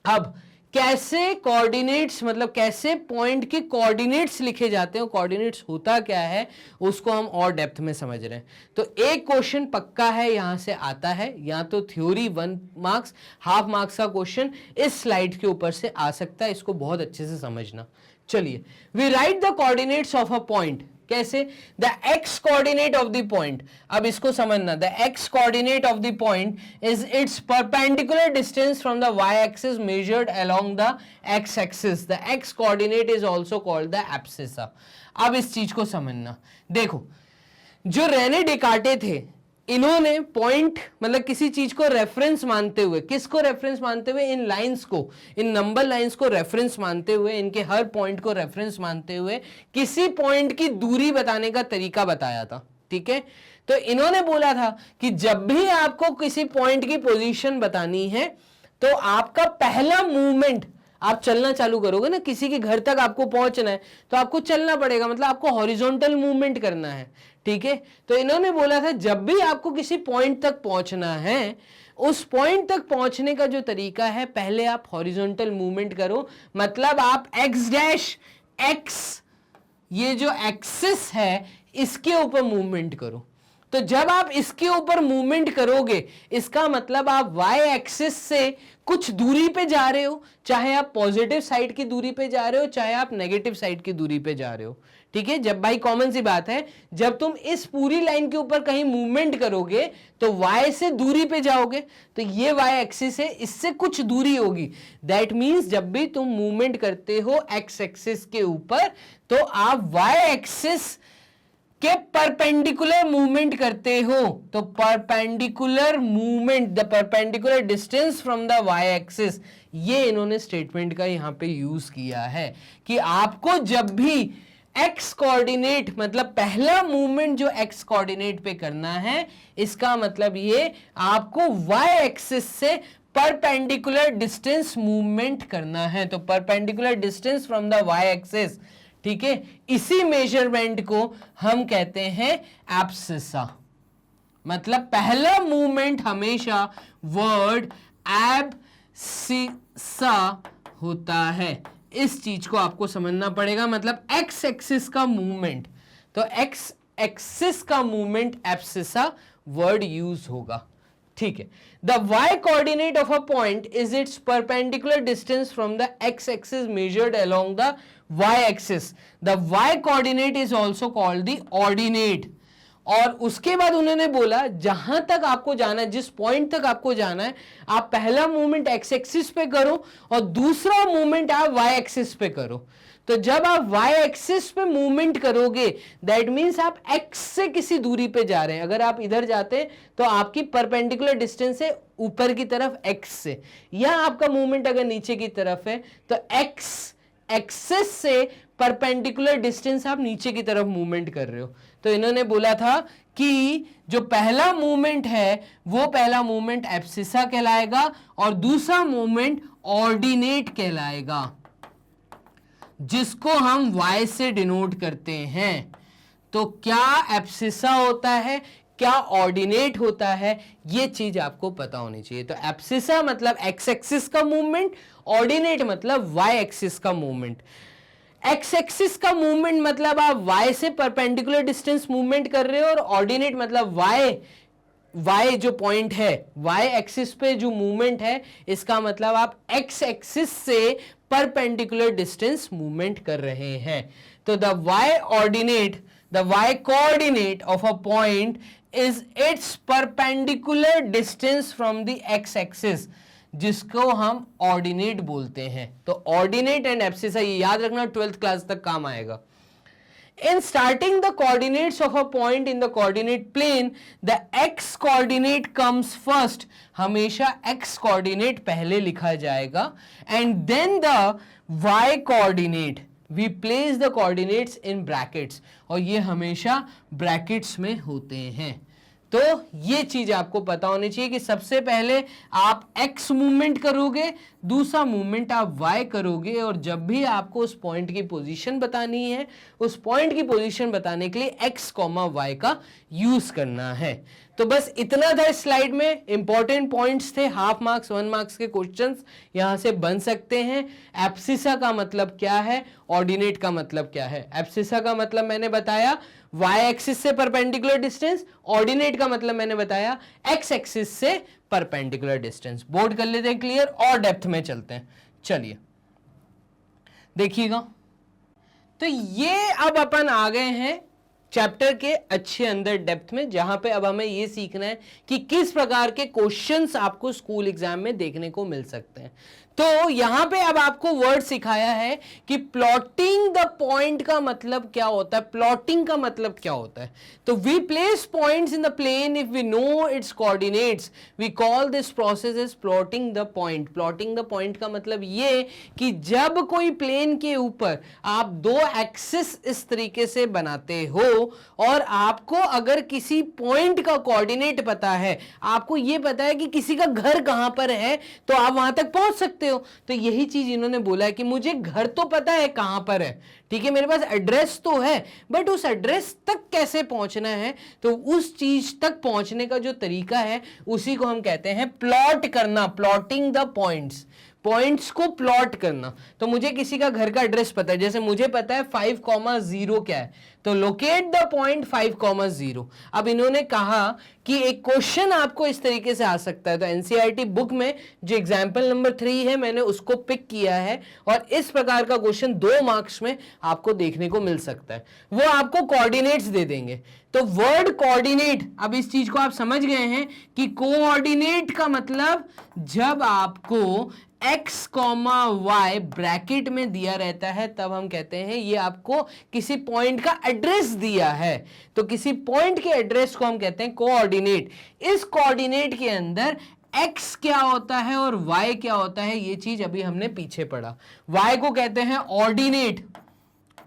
अब कैसे कोऑर्डिनेट्स, मतलब कैसे पॉइंट के कोऑर्डिनेट्स लिखे जाते हैं, कोऑर्डिनेट्स होता क्या है, उसको हम और डेप्थ में समझ रहे हैं। तो एक क्वेश्चन पक्का है यहां से आता है, या तो थ्योरी 1 मार्क्स, हाफ मार्क्स का क्वेश्चन इस स्लाइड के ऊपर से आ सकता है। इसको बहुत अच्छे से समझना। चलिए, we write the coordinates of a point. कैसे? The X coordinate of the point. अब इसको समझना, the X coordinate of the point is its perpendicular distance from the Y axis measured along the X axis. The X coordinate is also called the abscissa. अब इस चीज को समझना, देखो जो रेने डेकार्टे थे, इन्होंने पॉइंट मतलब किसी चीज को रेफरेंस मानते हुए, किसको रेफरेंस मानते हुए? इन लाइंस को, इन नंबर लाइंस को रेफरेंस मानते हुए, इनके हर पॉइंट को रेफरेंस मानते हुए किसी पॉइंट की दूरी बताने का तरीका बताया था, ठीक है। तो इन्होंने बोला था कि जब भी आपको किसी पॉइंट की पोजीशन बतानी है तो आपका पहला मूवमेंट, आप चलना चालू करोगे ना, किसी के घर तक आपको पहुंचना है तो आपको चलना पड़ेगा, मतलब आपको हॉरिजॉन्टल मूवमेंट करना है, ठीक है। तो इन्होंने बोला था जब भी आपको किसी पॉइंट तक पहुंचना है, उस पॉइंट तक पहुंचने का जो तरीका है, पहले आप हॉरिजॉन्टल मूवमेंट करो, मतलब आप x डैश x, ये जो एक्सिस है इसके ऊपर मूवमेंट करो। तो जब आप इसके ऊपर मूवमेंट करोगे, इसका मतलब आप y एक्सिस से कुछ दूरी पे जा रहे हो, चाहे आप पॉजिटिव साइड की दूरी पे जा रहे हो, चाहे आप नेगेटिव साइड की दूरी पे जा रहे हो, ठीक है। जब भाई कॉमन सी बात है, जब तुम इस पूरी लाइन के ऊपर कहीं मूवमेंट करोगे तो y से दूरी पे जाओगे, तो ये y एक्सिस है, इससे कुछ दूरी होगी। दैट मींस जब भी तुम मूवमेंट करते हो x एक्सिस के ऊपर, तो आप y एक्सिस के परपेंडिकुलर मूवमेंट करते हो। तो perpendicular movement, the perpendicular distance from the Y axis, ये इन्होंने स्टेटमेंट का यहां पे यूज किया है कि आपको जब भी एक्स कोऑर्डिनेट मतलब पहला मूवमेंट जो एक्स कोऑर्डिनेट पे करना है, इसका मतलब ये आपको वाई एक्सिस से परपेंडिकुलर डिस्टेंस मूवमेंट करना है। तो perpendicular distance from the Y axis, ठीक है, इसी मेजरमेंट को हम कहते हैं एब्सिसा। मतलब पहला मूवमेंट हमेशा वर्ड एब्सिसा होता है। इस चीज को आपको समझना पड़ेगा। मतलब एक्स एक्सिस का मूवमेंट, तो एक्स एक्सिस का मूवमेंट एब्सिसा वर्ड यूज होगा, ठीक है। The y coordinate of a point is its perpendicular distance from the x axis measured along the y axis. The y coordinate is also called the ordinate. और उसके बाद उन्होंने बोला जहां तक आपको जाना है, जिस पॉइंट तक आपको जाना है, आप पहला मूवमेंट एक्स एक्सिस पे करो और दूसरा मूवमेंट आप वाई एक्सिस पे करो। तो जब आप वाई एक्सिस पे मूवमेंट करोगे, दैट मींस आप एक्स से किसी दूरी पे जा रहे हैं। अगर आप इधर जाते हैं तो आपकी परपेंडिकुलर डिस्टेंस है ऊपर की तरफ एक्स से, या आपका मूवमेंट अगर नीचे की तरफ है तो एक्स एक्सिस से परपेंडिकुलर डिस्टेंस आप नीचे की तरफ मूवमेंट कर रहे हो। तो इन्होंने बोला था कि जो पहला मूवमेंट है वो पहला मूवमेंट एब्सिसा कहलाएगा और दूसरा मूवमेंट ऑर्डिनेट कहलाएगा, जिसको हम y से डिनोट करते हैं। तो क्या एब्सिसा होता है, क्या ऑर्डिनेट होता है, ये चीज आपको पता होनी चाहिए। तो एब्सिसा मतलब एक्स एक्सिस का मूवमेंट, ऑर्डिनेट मतलब वाई एक्सिस का मूवमेंट। एक्स एक्सिस का मूवमेंट मतलब आप वाई से परपेंडिकुलर डिस्टेंस मूवमेंट कर रहे हो, और ऑर्डिनेट मतलब वाई जो पॉइंट है, वाई एक्सिस पे जो मूवमेंट है, इसका मतलब आप एक्स एक्सिस से परपेंडिकुलर डिस्टेंस मूवमेंट कर रहे हैं। तो the Y coordinate of a point is its perpendicular distance from the X axis, जिसको हम ऑर्डिनेट बोलते हैं। तो ऑर्डिनेट एंड एब्सिसा ये याद रखना, 12th क्लास तक काम आएगा। In starting the coordinates of a point in the coordinate plane, the x coordinate comes first. हमेशा x coordinate पहले लिखा जाएगा, and then the y coordinate. We place the coordinates in brackets. और ये हमेशा brackets में होते हैं। तो ये चीज आपको पता होनी चाहिए कि सबसे पहले आप x मूवमेंट करोगे, दूसरा मूवमेंट आप y करोगे, और जब भी आपको उस पॉइंट की पोजीशन बतानी है, उस पॉइंट की पोजीशन बताने के लिए x, y का यूज करना है। तो बस इतना था इस स्लाइड में, इंपॉर्टेंट पॉइंट्स थे, हाफ मार्क्स 1 मार्क्स के क्वेश्चंस यहां से बन सकते हैं। एब्सिसा का मतलब क्या है, ऑर्डिनेट का मतलब क्या है। एब्सिसा का मतलब मैंने बताया y एक्सिस से परपेंडिकुलर डिस्टेंस, ऑर्डिनेट का मतलब मैंने बताया x एक्सिस से परपेंडिकुलर डिस्टेंस। बोर्ड कर लेते हैं क्लियर, और डेप्थ में चलते हैं। चलिए देखिएगा, तो ये अब अपन आ गए हैं चैप्टर के अच्छे अंदर डेप्थ में, जहां पे अब हमें ये सीखना है कि किस प्रकार के क्वेश्चंस आपको स्कूल एग्जाम में देखने को मिल सकते हैं। तो यहां पे अब आपको वर्ड सिखाया है कि प्लॉटिंग द पॉइंट का मतलब क्या होता है, प्लॉटिंग का मतलब क्या होता है। तो we place points in the plane if we know its coordinates, we call this process is plotting the point. Plotting the point का मतलब ये कि जब कोई प्लेन के ऊपर आप दो एक्सिस इस तरीके से बनाते हो और आपको अगर किसी पॉइंट का कोऑर्डिनेट पता है, आपको ये पता है कि किसी का घर कहां पर है, तो आप वहां तक पहुंच सकते हो। तो यही चीज इन्होंने बोला है कि मुझे घर तो पता है कहां पर है, ठीक है, मेरे पास एड्रेस तो है, बट उस एड्रेस तक कैसे पहुंचना है, तो उस चीज तक पहुंचने का जो तरीका है उसी को हम कहते हैं प्लॉट करना, प्लॉटिंग द पॉइंट्स, पॉइंट्स को प्लॉट करना। तो मुझे किसी का घर का एड्रेस पता है, जैसे मुझे पता है 5,0 क्या है, तो लोकेट द पॉइंट 5,0। अब इन्होंने कहा कि एक क्वेश्चन आपको इस तरीके से आ सकता है, तो एनसीईआरटी बुक में जो एग्जाम्पल नंबर 3 है मैंने उसको पिक किया है, और इस प्रकार का क्वेश्चन 2 मार्क्स में आपको देखने को मिल सकता है। वो आपको कोऑर्डिनेट्स दे देंगे। तो वर्ड कोऑर्डिनेट, अब इस चीज को आप समझ गए हैं कि कोऑर्डिनेट का मतलब जब आपको x, y ब्रैकेट में दिया रहता है तब हम कहते हैं ये आपको किसी पॉइंट का एड्रेस दिया है। तो किसी पॉइंट के एड्रेस को हम कहते हैं कोऑर्डिनेट। इस कोऑर्डिनेट के अंदर x क्या होता है और y क्या होता है, ये चीज अभी हमने पीछे पढ़ा। y को कहते हैं ऑर्डिनेट,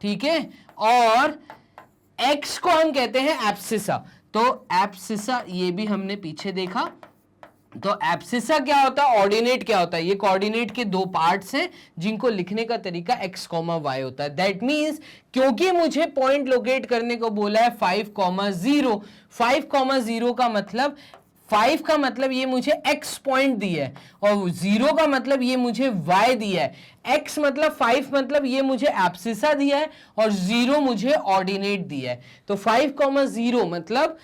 ठीक है, और x को हम कहते हैं एब्सिसा। तो एब्सिसा ये भी हमने पीछे देखा। तो एब्सिसा क्या होता है, ऑर्डिनेट क्या होता है, ये कोऑर्डिनेट के दो पार्ट्स हैं जिनको लिखने का तरीका x, y होता है। दैट मींस क्योंकि मुझे पॉइंट लोकेट करने को बोला है 5,0, 5,0 का मतलब 5 का मतलब ये मुझे x पॉइंट दिया है और 0 का मतलब ये मुझे y दिया है। x मतलब 5 मतलब ये मुझे एब्सिसा दिया है और 0 मुझे ऑर्डिनेट दिया है। तो 5,0 मतलब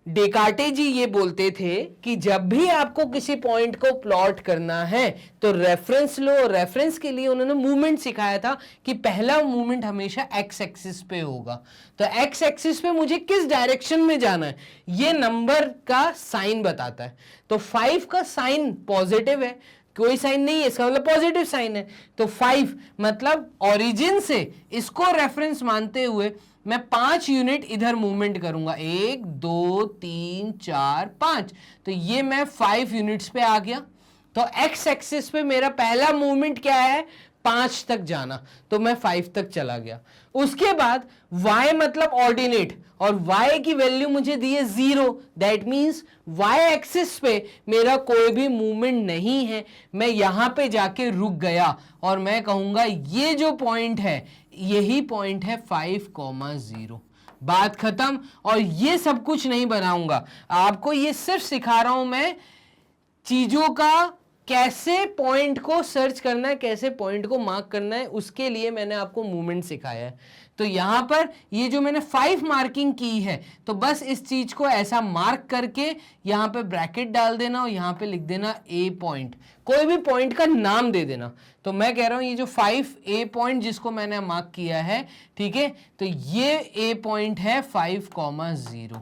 डेकार्टे जी ये बोलते थे कि जब भी आपको किसी पॉइंट को प्लॉट करना है तो रेफरेंस लो। रेफरेंस के लिए उन्होंने मूवमेंट सिखाया था कि पहला मूवमेंट हमेशा एक्स एक्सिस पे होगा। तो एक्स एक्सिस पे मुझे किस डायरेक्शन में जाना है ये नंबर का साइन बताता है। तो 5 का साइन पॉजिटिव है, कोई साइन नहीं है, इसका मतलब पॉजिटिव साइन है। तो 5 मतलब ओरिजिन से इसको रेफरेंस मानते हुए मैं 5 यूनिट इधर मूवमेंट करूंगा, 1 2 3 4 5। तो ये मैं 5 यूनिट्स पे आ गया। तो एक्स एक्सिस पे मेरा पहला मूवमेंट क्या है, 5 तक जाना, तो मैं 5 तक चला गया। उसके बाद y मतलब ऑर्डिनेट, और y की वैल्यू मुझे दी है 0। दैट मींस y एक्सिस पे मेरा कोई भी मूवमेंट नहीं है, मैं यहां पे जाके रुक गया और मैं कहूंगा ये जो पॉइंट है यही पॉइंट है 5,0। बात खत्म। और ये सब कुछ नहीं बनाऊंगा, आपको ये सिर्फ सिखा रहा हूं मैं चीजों का कैसे पॉइंट को सर्च करना है, कैसे पॉइंट को मार्क करना है, उसके लिए मैंने आपको मूवमेंट सिखाया है। तो यहां पर ये जो मैंने 5 मार्किंग की है, तो बस इस चीज को ऐसा मार्क करके यहां पे ब्रैकेट डाल देना और यहां पे लिख देना ए पॉइंट, कोई भी पॉइंट का नाम दे देना। तो मैं कह रहा हूं ये जो 5 ए पॉइंट जिसको मैंने मार्क किया है, ठीक है, तो ये ए पॉइंट है 5,0,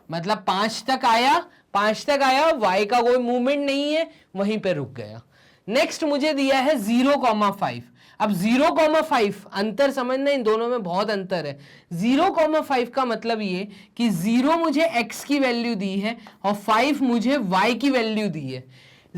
मतलब 5 तक आया, 5 तक आया, y का कोई मूवमेंट नहीं है, वहीं पे रुक गया। नेक्स्ट मुझे दिया है 0,5। अब 0,5 अंतर समझना, इन दोनों में बहुत अंतर है। 0,5 का मतलब ये कि 0 मुझे x की वैल्यू दी है और 5 मुझे y की वैल्यू दी है।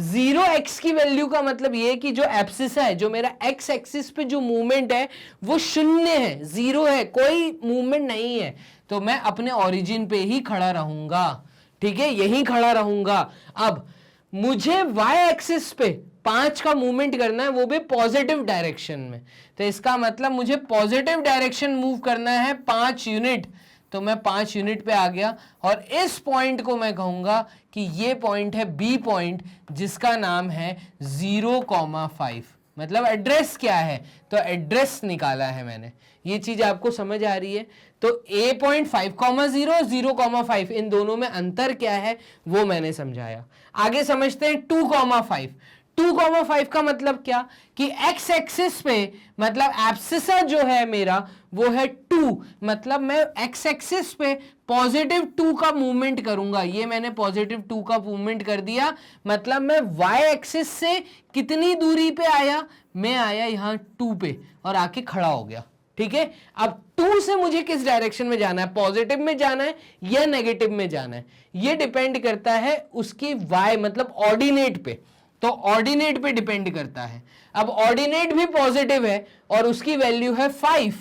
0 x की वैल्यू का मतलब ये कि जो एब्सिसा है, जो मेरा x एक्सिस पे जो मूवमेंट है वो 0 है, 0 है, कोई मूवमेंट नहीं है। तो मैं अपने ओरिजिन पे ही खड़ा रहूंगा, ठीक है, यहीं खड़ा रहूंगा। अब मुझे y एक्सिस पे 5 का मूवमेंट करना है, वो भी पॉजिटिव डायरेक्शन में। तो इसका मतलब मुझे पॉजिटिव डायरेक्शन मूव करना है 5 यूनिट। तो मैं 5 यूनिट पे आ गया और इस पॉइंट को मैं कहूंगा कि ये पॉइंट है बी पॉइंट, जिसका नाम है 0,5। मतलब एड्रेस क्या है, तो एड्रेस निकाला है मैंने। ये चीज आपको समझ आ रही है। तो a पॉइंट 5,0, 0,5 इन दोनों में अंतर क्या है वो मैंने समझाया। आगे समझते हैं 2,5। 2,5 का मतलब क्या कि x एक्सिस पे मतलब एब्सिसा जो है मेरा वो है 2, मतलब मैं x एक्सिस पे पॉजिटिव 2 का मूवमेंट करूंगा। ये मैंने पॉजिटिव 2 का मूवमेंट कर दिया, मतलब मैं y एक्सिस से कितनी दूरी पे आया, मैं आया यहां 2 पे और आके खड़ा हो गया, ठीक है। अब 2 से मुझे किस डायरेक्शन में जाना है, पॉजिटिव में जाना है या नेगेटिव में जाना है, ये डिपेंड करता है उसकी y मतलब ऑर्डिनेट पे। तो ऑर्डिनेट पे डिपेंड करता है। अब ऑर्डिनेट भी पॉजिटिव है और उसकी वैल्यू है 5,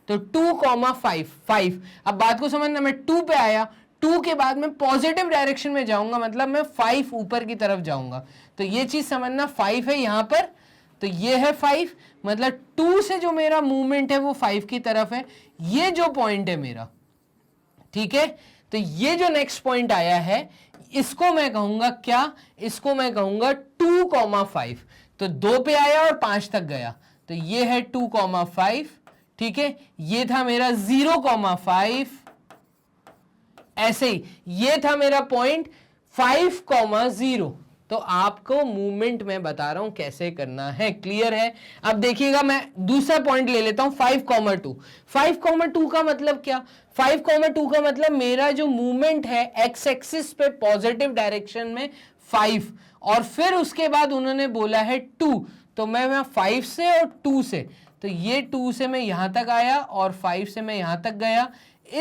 तो 2,5 5। अब बात को समझना, मैं 2 पे आया, 2 के बाद मैं पॉजिटिव डायरेक्शन में जाऊंगा, मतलब मैं 5 ऊपर की तरफ जाऊंगा। तो ये चीज समझना, 5 है यहां पर, तो ये है 5, मतलब 2 से जो मेरा मूवमेंट है वो 5 की तरफ है। ये जो पॉइंट है मेरा, ठीक है, तो ये जो नेक्स्ट पॉइंट आया है इसको मैं कहूंगा क्या, इसको मैं कहूंगा 2,5। तो 2 पे आया और 5 तक गया, तो ये है 2,5, ठीक है। ये था मेरा 0,5, ऐसे ही ये था मेरा पॉइंट 5,0। तो आपको मूवमेंट में बता रहा हूं कैसे करना है, क्लियर है। अब देखिएगा, मैं दूसरा पॉइंट ले लेता हूं 5,2। 5,2 का मतलब क्या, 5,2 का मतलब मेरा जो मूवमेंट है एक्स एक्सिस पे पॉजिटिव डायरेक्शन में 5, और फिर उसके बाद उन्होंने बोला है 2, तो मैं 5 से और 2 से, तो ये 2 से मैं यहां तक आया और 5 से मैं यहां तक गया।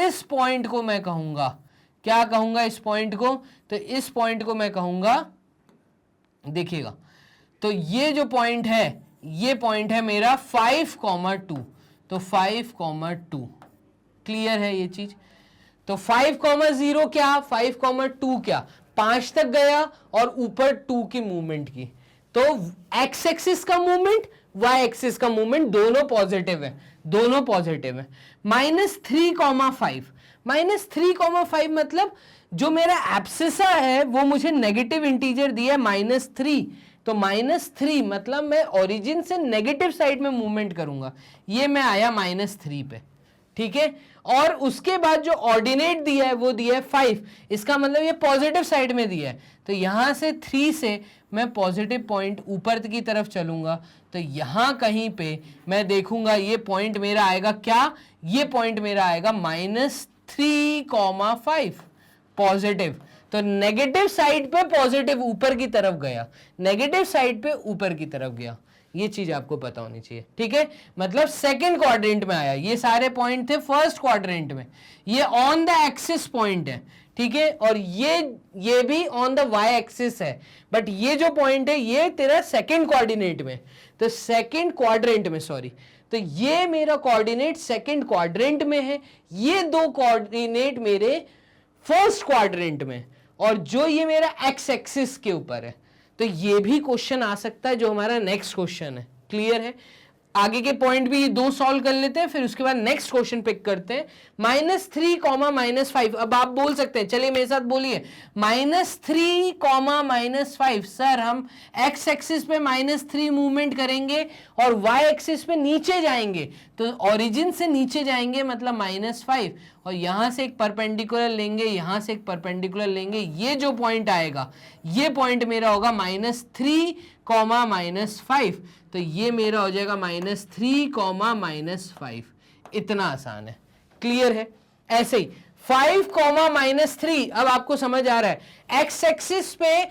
इस पॉइंट को मैं कहूंगा, क्या कहूंगा इस पॉइंट को, तो इस पॉइंट को मैं कहूंगा, देखिएगा, तो ये जो पॉइंट है ये पॉइंट है मेरा 5,2। तो 5,2। क्लियर है ये चीज? तो 5,0 क्या, 5,2 क्या, 5 तक गया और ऊपर 2 की मूवमेंट की। तो एक्स एक्सिस का मूवमेंट, वाई एक्सिस का मूवमेंट दोनों पॉजिटिव है, दोनों पॉजिटिव है। -3,5, -3,5 मतलब जो मेरा एब्सिसा है वो मुझे नेगेटिव इंटीजर दिया है -3, तो -3 मतलब मैं ओरिजिन से नेगेटिव साइड में मूवमेंट करूंगा, ये मैं आया -3 पे। ठीक है, और उसके बाद जो ऑर्डिनेट दिया है वो दिया है 5, इसका मतलब ये पॉजिटिव साइड में दिया है, तो यहां से 3 से मैं पॉजिटिव पॉइंट ऊपर की तरफ चलूंगा, तो यहां कहीं पे मैं देखूंगा ये पॉइंट मेरा आएगा क्या, ये पॉइंट मेरा आएगा -3,5 पॉजिटिव। तो नेगेटिव साइड पे पॉजिटिव ऊपर की तरफ गया, नेगेटिव साइड पे ऊपर की तरफ गया, ये चीज आपको पता होनी चाहिए। ठीक है, मतलब सेकंड क्वाड्रेंट में आया, ये सारे पॉइंट थे फर्स्ट क्वाड्रेंट में, ये ऑन द एक्सिस पॉइंट है। ठीक है, और ये भी ऑन द वाई एक्सिस है, बट ये जो पॉइंट है ये तेरा सेकंड कोऑर्डिनेट में, तो सेकंड क्वाड्रेंट में, सॉरी, तो ये मेरा कोऑर्डिनेट सेकंड क्वाड्रेंट में है, ये दो कोऑर्डिनेट मेरे फर्स्ट क्वाड्रेंट में, और जो ये मेरा एक्स एक्सिस के ऊपर है। तो ये भी क्वेश्चन आ सकता है जो हमारा नेक्स्ट क्वेश्चन है। क्लियर है? आगे के पॉइंट भी दो सॉल्व कर लेते हैं, फिर उसके बाद नेक्स्ट क्वेश्चन पिक करते हैं। -3, -5। अब आप बोल सकते हैं, चलिए मेरे साथ बोलिए, -3, -5। सर हम एक्स एक्सिस पे -3 मूवमेंट करेंगे और वाई एक्सिस पे नीचे जाएंगे, तो ओरिजिन से नीचे जाएंगे मतलब -5, और यहां से एक परपेंडिकुलर लेंगे, यहां से एक परपेंडिकुलर लेंगे, ये जो पॉइंट आएगा ये पॉइंट मेरा होगा -3, -5, तो ये मेरा हो जाएगा -3, -5। इतना आसान है। क्लियर है? ऐसे ही 5, -3, अब आपको समझ आ रहा है, एक्स एक्सिस पे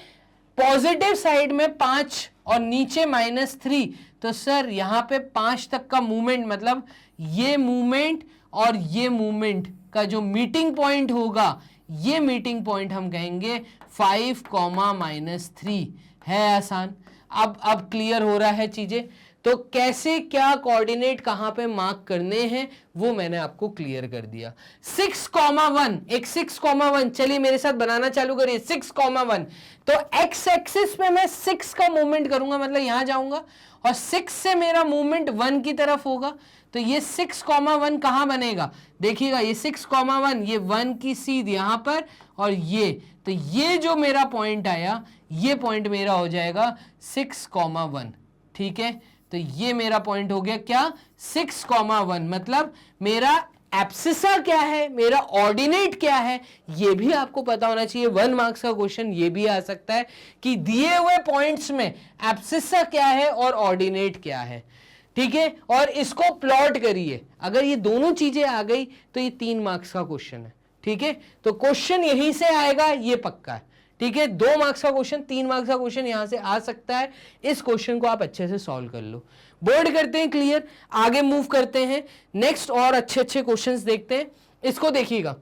पॉजिटिव साइड में 5 और नीचे -3, तो सर यहां पे 5 तक का मूवमेंट, मतलब ये मूवमेंट और ये मूवमेंट का जो मीटिंग पॉइंट होगा, ये मीटिंग पॉइंट हम कहेंगे 5, -3। है आसान? अब क्लियर हो रहा है चीजें? तो कैसे क्या कोऑर्डिनेट कहां पे मार्क करने हैं वो मैंने आपको क्लियर कर दिया। 6,1, एक 6,1, चलिए मेरे साथ बनाना चालू करिए। 6,1, तो एक्स एक्सिस पे मैं 6 का मूवमेंट करूंगा, मतलब यहां जाऊंगा, और 6 से मेरा मूवमेंट 1 की तरफ होगा, तो ये 6,1 कहां बनेगा? देखिएगा, ये 6,1, ये 1 की सीध यहां पर, और ये, तो ये जो मेरा पॉइंट आया, ये पॉइंट मेरा हो जाएगा 6,1। ठीक है, तो ये मेरा पॉइंट हो गया क्या? 6,1। मतलब मेरा एब्सिसा क्या है, मेरा ऑर्डिनेट क्या है, ये भी आपको पता होना चाहिए। 1 मार्क्स का क्वेश्चन ये भी आ सकता है कि दिए हुए पॉइंट्स में एब्सिसा क्या है और ऑर्डिनेट क्या है। ठीक है, और इसको प्लॉट करिए। अगर ये दोनों चीजें आ गई तो ये 3 मार्क्स का क्वेश्चन है। ठीक है, तो क्वेश्चन यहीं से आएगा, ये पक्का है। ठीक है, 2 मार्क्स का क्वेश्चन, 3 मार्क्स का क्वेश्चन यहां से आ सकता है। इस क्वेश्चन को आप अच्छे से सॉल्व कर लो। बोर्ड करते हैं क्लियर, आगे मूव करते हैं नेक्स्ट, और अच्छे अच्छे क्वेश्चंस देखते हैं। इसको देखिएगा,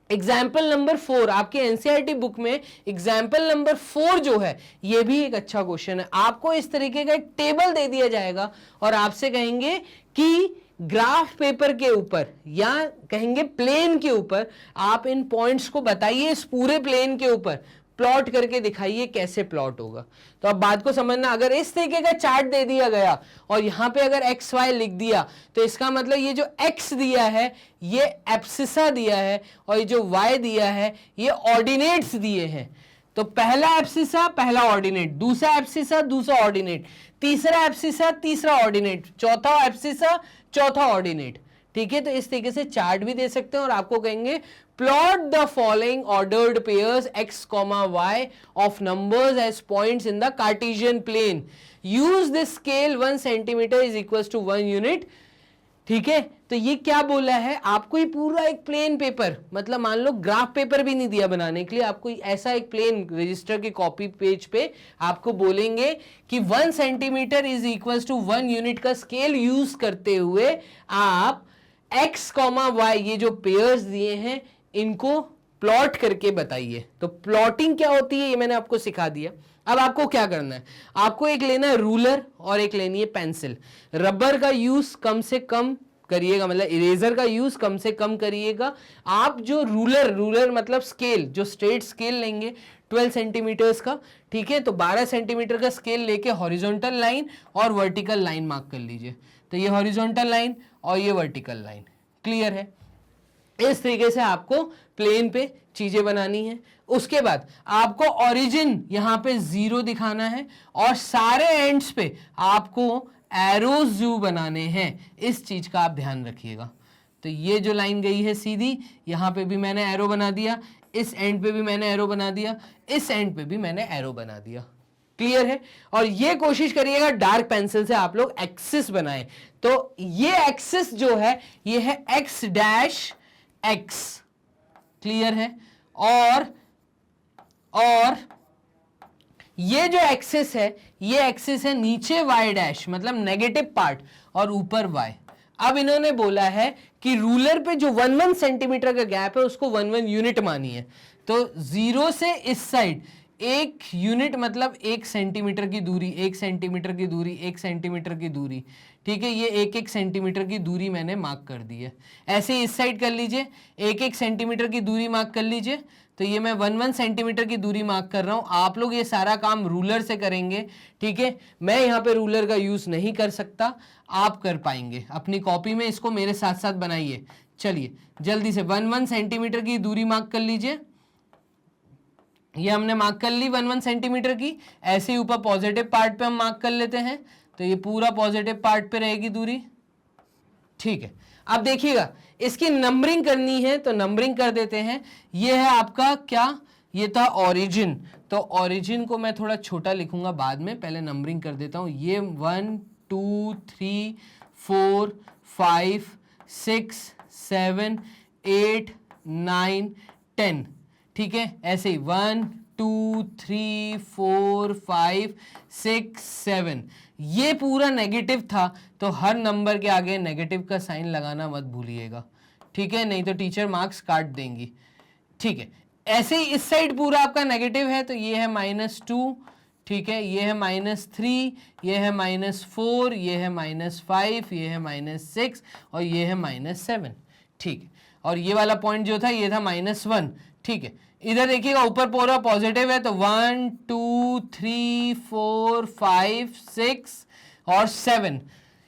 एग्जाम्पल नंबर 4 आपके एनसीईआरटी बुक में, एग्जाम्पल नंबर 4 जो है, ये भी एक अच्छा क्वेश्चन है। आपको इस तरीके का एक टेबल दे दिया जाएगा और आपसे कहेंगे कि ग्राफ पेपर के ऊपर या कहेंगे प्लेन के ऊपर आप इन पॉइंट्स को बताइए, इस पूरे प्लेन के ऊपर प्लॉट करके दिखाइए कैसे प्लॉट होगा। तो अब बात को समझना, अगर इस तरीके का चार्ट दे दिया गया और यहां पे अगर एक्स वाई लिख दिया, तो इसका मतलब ये जो एक्स दिया है ये एब्सिसा दिया है, और ये जो वाई दिया है ये ऑर्डिनेट्स दिए हैं। तो पहला एब्सिसा पहला ऑर्डिनेट, दूसरा एब्सिसा दूसरा ऑर्डिनेट, तीसरा एब्सिसा तीसरा ऑर्डिनेट, चौथा एब्सिसा चौथा ऑर्डिनेट। ठीक है, तो इस तरीके से चार्ट भी दे सकते हैं और आपको कहेंगे plot the following ordered pairs x, y of numbers as points in the Cartesian plane, use this scale 1 centimetre is equal to 1 unit. ठीक है, तो ये क्या बोला है आपको, ये पूरा एक प्लेन पेपर, मतलब मान लो ग्राफ पेपर भी नहीं दिया बनाने के लिए, आपको ऐसा एक प्लेन रजिस्टर के कॉपी पेज पे आपको बोलेंगे कि 1 centimetre is equal to 1 unit का स्केल यूज करते हुए आप x, y ये जो पेयर्स दिए हैं इनको प्लॉट करके बताइए। तो प्लॉटिंग क्या होती है ये मैंने आपको सिखा दिया। अब आपको क्या करना है, आपको एक लेना है रूलर और एक लेनी है पेंसिल। रबर का यूज कम से कम करिएगा, मतलब इरेजर का यूज कम से कम करिएगा। आप जो रूलर मतलब स्केल, जो स्ट्रेट स्केल लेंगे 12 सेंटीमीटर्स का, ठीक है, तो 12 सेंटीमीटर का स्केल लेके हॉरिजॉन्टल लाइन और वर्टिकल लाइन मार्क कर लीजिए। तो ये हॉरिजॉन्टल लाइन और ये वर्टिकल लाइन, क्लियर है। इस तरीके से आपको प्लेन पे चीजें बनानी है। उसके बाद आपको ओरिजिन यहां पे 0 दिखाना है और सारे एंड्स पे आपको एरोज जो बनाने हैं, इस चीज का आप ध्यान रखिएगा। तो ये जो लाइन गई है सीधी, यहां पे भी मैंने एरो बना दिया, इस एंड पे भी मैंने एरो बना दिया, इस एंड पे भी मैंने एरो बना दिया, क्लियर है। और ये कोशिश करिएगा डार्क पेंसिल से आप लोग एक्सिस बनाएं। तो ये एक्सिस जो है ये है एक्स डैश एक्स, क्लियर है। और ये जो एक्सिस है, ये एक्सिस है नीचे y डैश मतलब नेगेटिव पार्ट और ऊपर y। अब इन्होंने बोला है कि रूलर पे जो 1 सेंटीमीटर का गैप है उसको 1 यूनिट मानिए। तो 0 से इस साइड 1 यूनिट मतलब 1 सेंटीमीटर की दूरी, 1 सेंटीमीटर की दूरी, 1 सेंटीमीटर की दूरी, ठीक है। ये 1-1 सेंटीमीटर की दूरी मैंने मार्क कर दी है। ऐसे ही इस साइड कर लीजिए, 1-1 सेंटीमीटर की दूरी मार्क कर लीजिए। तो ये मैं 1-1 सेंटीमीटर की दूरी मार्क कर रहा हूं। आप लोग ये सारा काम रूलर से करेंगे, ठीक है। मैं यहाँ पे रूलर का यूज नहीं कर सकता, आप कर पाएंगे। अपनी कॉपी में इसको मेरे साथ साथ बनाइए। चलिए जल्दी से 1-1 सेंटीमीटर की दूरी मार्क कर लीजिए। ये हमने मार्क कर ली 1-1 सेंटीमीटर की। ऐसे ही ऊपर पॉजिटिव पार्ट पे हम मार्क कर लेते हैं, तो ये पूरा पॉजिटिव पार्ट पे रहेगी दूरी, ठीक है। अब देखिएगा इसकी नंबरिंग करनी है, तो नंबरिंग कर देते हैं। ये है आपका क्या, ये था ओरिजिन। तो ओरिजिन को मैं थोड़ा छोटा लिखूंगा बाद में, पहले नंबरिंग कर देता हूं। ये 1 2 3 4 5 6 7 8 9 10, ठीक है। ऐसे ही 1 2 3 4 5 6 7, ये पूरा नेगेटिव था, तो हर नंबर के आगे नेगेटिव का साइन लगाना मत भूलिएगा, ठीक है, नहीं तो टीचर मार्क्स काट देंगी, ठीक है। ऐसे ही इस साइड पूरा आपका नेगेटिव है, तो ये है -2, ठीक है, ये है -3, ये है -4, ये है -5, ये है -6 और ये है -7, ठीक है। और ये वाला पॉइंट जो था ये था -1, ठीक है। इधर देखिएगा ऊपर पूरा पॉजिटिव है, तो 1 2 3 4 5 6 और 7,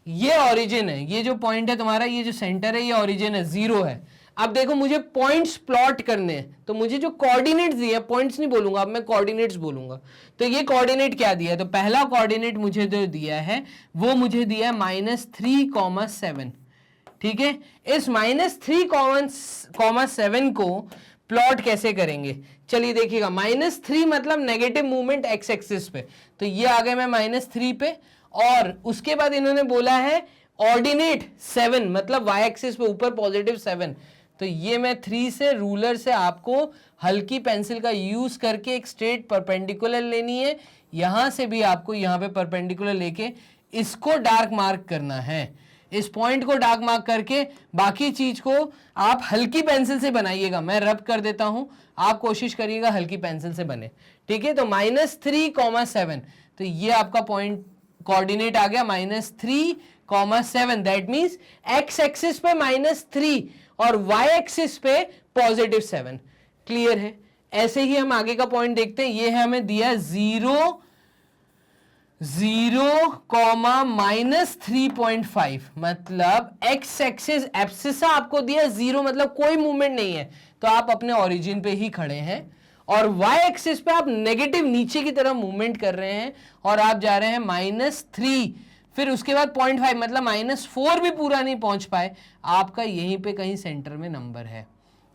ये ओरिजिन है। ये जो पॉइंट है तुम्हारा, ये जो सेंटर है, ये ओरिजिन है, 0 है। अब देखो मुझे पॉइंट्स प्लॉट करने हैं, तो मुझे जो कोऑर्डिनेट्स दिए हैं, पॉइंट्स नहीं बोलूंगा, अब मैं कोऑर्डिनेट्स बोलूंगा। तो ये कोऑर्डिनेट क्या दिया है, तो पहला कोऑर्डिनेट मुझे जो दिया है वो मुझे दिया है -3,7, ठीक है। इस -3,7 को प्लॉट कैसे करेंगे, चलिए देखिएगा। -3 मतलब नेगेटिव मूवमेंट एक्स एक्सिस पे, तो ये आ गए मैं -3 पे। और उसके बाद इन्होंने बोला है ऑर्डिनेट 7 मतलब वाई एक्सिस पे ऊपर +7, तो ये मैं 3 से रूलर से आपको हल्की पेंसिल का यूज करके एक स्ट्रेट परपेंडिकुलर लेनी है। यहां से भी आपको यहां पे परपेंडिकुलर लेके इसको डार्क मार्क करना है, इस पॉइंट को डार्क मार्क करके बाकी चीज को आप हल्की पेंसिल से बनाइएगा। मैं रब कर देता हूं, आप कोशिश करिएगा हल्की पेंसिल से बने, ठीक है। तो -3,7, तो ये आपका पॉइंट कोऑर्डिनेट आ गया -3,7, दैट मींस एक्स एक्सिस पे -3 और वाई एक्सिस पे +7, क्लियर है। ऐसे ही हम आगे का पॉइंट देखते हैं। ये है हमें दिया 0, -3.5 मतलब एक्स एक्सिस एब्सिसा आपको दिया 0 मतलब कोई मूवमेंट नहीं है, तो आप अपने ओरिजिन पे ही खड़े हैं। और y एक्सिस पे आप नेगेटिव नीचे की तरफ मूवमेंट कर रहे हैं और आप जा रहे हैं -3, फिर उसके बाद 0.5 मतलब -4 भी पूरा नहीं पहुंच पाए, आपका यहीं पे कहीं सेंटर में नंबर है।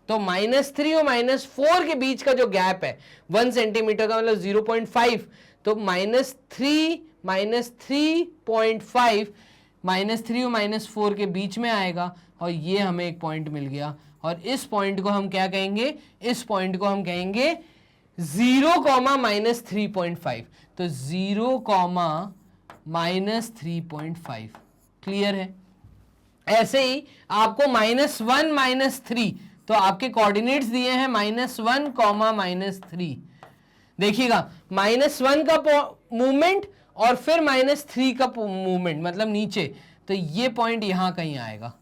तो -3 और -4 के बीच का जो गैप है 1 सेंटीमीटर का मतलब 0.5, तो -3 -3.5 -3 और -4 के बीच में आएगा और ये हमें एक पॉइंट मिल गया। और इस पॉइंट को हम क्या कहेंगे, इस पॉइंट को हम कहेंगे 0, -3.5, तो 0, -3.5, क्लियर है। ऐसे ही आपको -1 -3, तो आपके कोऑर्डिनेट्स दिए हैं -1, -3, देखिएगा -1 का मूवमेंट और फिर -3 का मूवमेंट मतलब नीचे, तो ये पॉइंट यहां कहीं आएगा,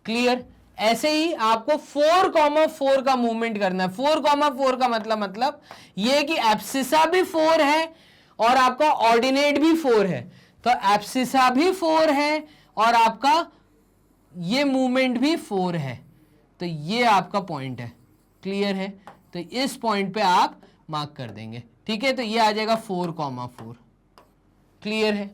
क्लियर। ऐसे ही आपको 4,4 का मूवमेंट करना है। 4,4 का मतलब ये कि एब्सिसा भी 4 है और आपका ऑर्डिनेट भी 4 है, तो एब्सिसा भी 4 है और आपका ये मूवमेंट भी 4 है, तो ये आपका पॉइंट है। क्लियर है, तो इस पॉइंट पे आप मार्क कर देंगे। ठीक है, तो ये आ जाएगा 4,4। क्लियर है।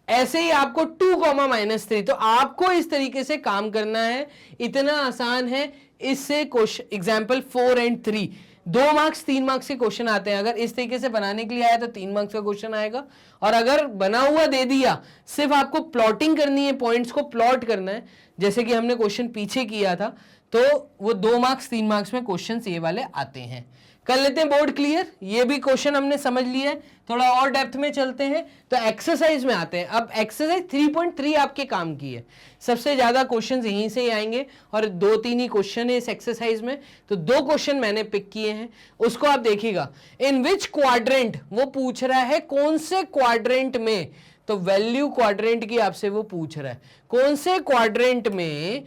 ऐसे ही आपको 2,-3, तो आपको इस तरीके से काम करना है, इतना आसान है। इससे क्वेश्चन एग्जाम्पल 4 और 3 2 मार्क्स 3 मार्क्स के क्वेश्चन आते हैं। अगर इस तरीके से बनाने के लिए आया तो 3 मार्क्स का क्वेश्चन आएगा, और अगर बना हुआ दे दिया, सिर्फ आपको प्लॉटिंग करनी है, पॉइंट्स को प्लॉट करना है, जैसे कि हमने क्वेश्चन पीछे किया था, तो वो 2 मार्क्स 3 मार्क्स में क्वेश्चन ये वाले आते हैं। कर लेते हैं बोर्ड क्लियर। ये भी क्वेश्चन हमने समझ लिया है, थोड़ा और डेप्थ में चलते हैं तो एक्सरसाइज में आते हैं। अब एक्सरसाइज 3.3 आपके काम की है, सबसे ज्यादा क्वेश्चंस यहीं से ही आएंगे और 2-3 ही क्वेश्चन है इस एक्सरसाइज में, तो 2 क्वेश्चन मैंने पिक किए हैं, उसको आप देखिएगा। इन विच क्वाड्रेंट, वो पूछ रहा है कौन से क्वाड्रेंट में, तो वैल्यू क्वाड्रेंट की आपसे वो पूछ रहा है, कौन से क्वाड्रेंट में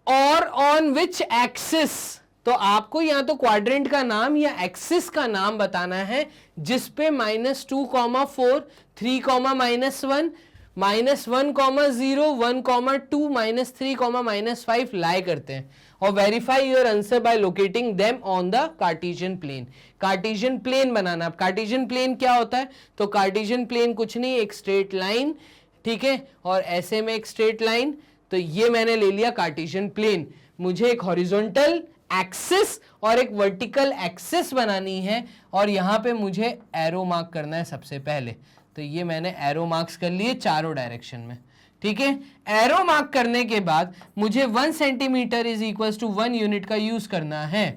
और ऑन विच एक्सिस। तो आपको या तो क्वाड्रेंट का नाम या एक्सिस का नाम बताना है जिसपे -2, 4, 3, -1, -1, 0, 1, 2, -3, -5 लाई करते हैं, और verify your answer by locating them on the Cartesian plane. Cartesian plane बनाना। अब कार्टेशियन प्लेन क्या होता है, तो कार्टेशियन प्लेन कुछ नहीं, एक स्ट्रेट लाइन, ठीक है, और ऐसे में एक स्ट्रेट लाइन, तो ये मैंने ले लिया कार्टेशियन प्लेन। मुझे एक हॉरिजॉन्टल एक्सिस और एक वर्टिकल एक्सिस बनानी है, और यहां पे मुझे एरो मार्क करना है सबसे पहले, तो ये मैंने एरो मार्क्स कर लिए चारों डायरेक्शन में। ठीक है, एरो मार्क करने के बाद मुझे 1 centimetre is equal to 1 unit का यूज करना है।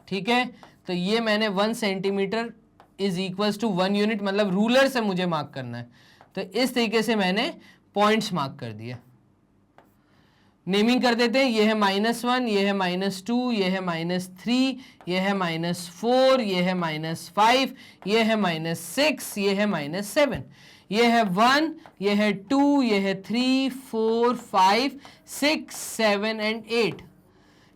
ठीक है, तो ये मैंने 1 centimetre is equal to 1 unit, मतलब रूलर से मुझे मार्क करना है, तो इस तरीके से मैंने पॉइंट्स मार्क कर दिया। नेमिंग कर देते हैं, ये है -1, ये है -2, ये है -3, ये है -4, ये है -5, ये है -6, ये है -7, ये है 1, ये है 2, ये है 3, 4, 5, 6, 7 एंड 8।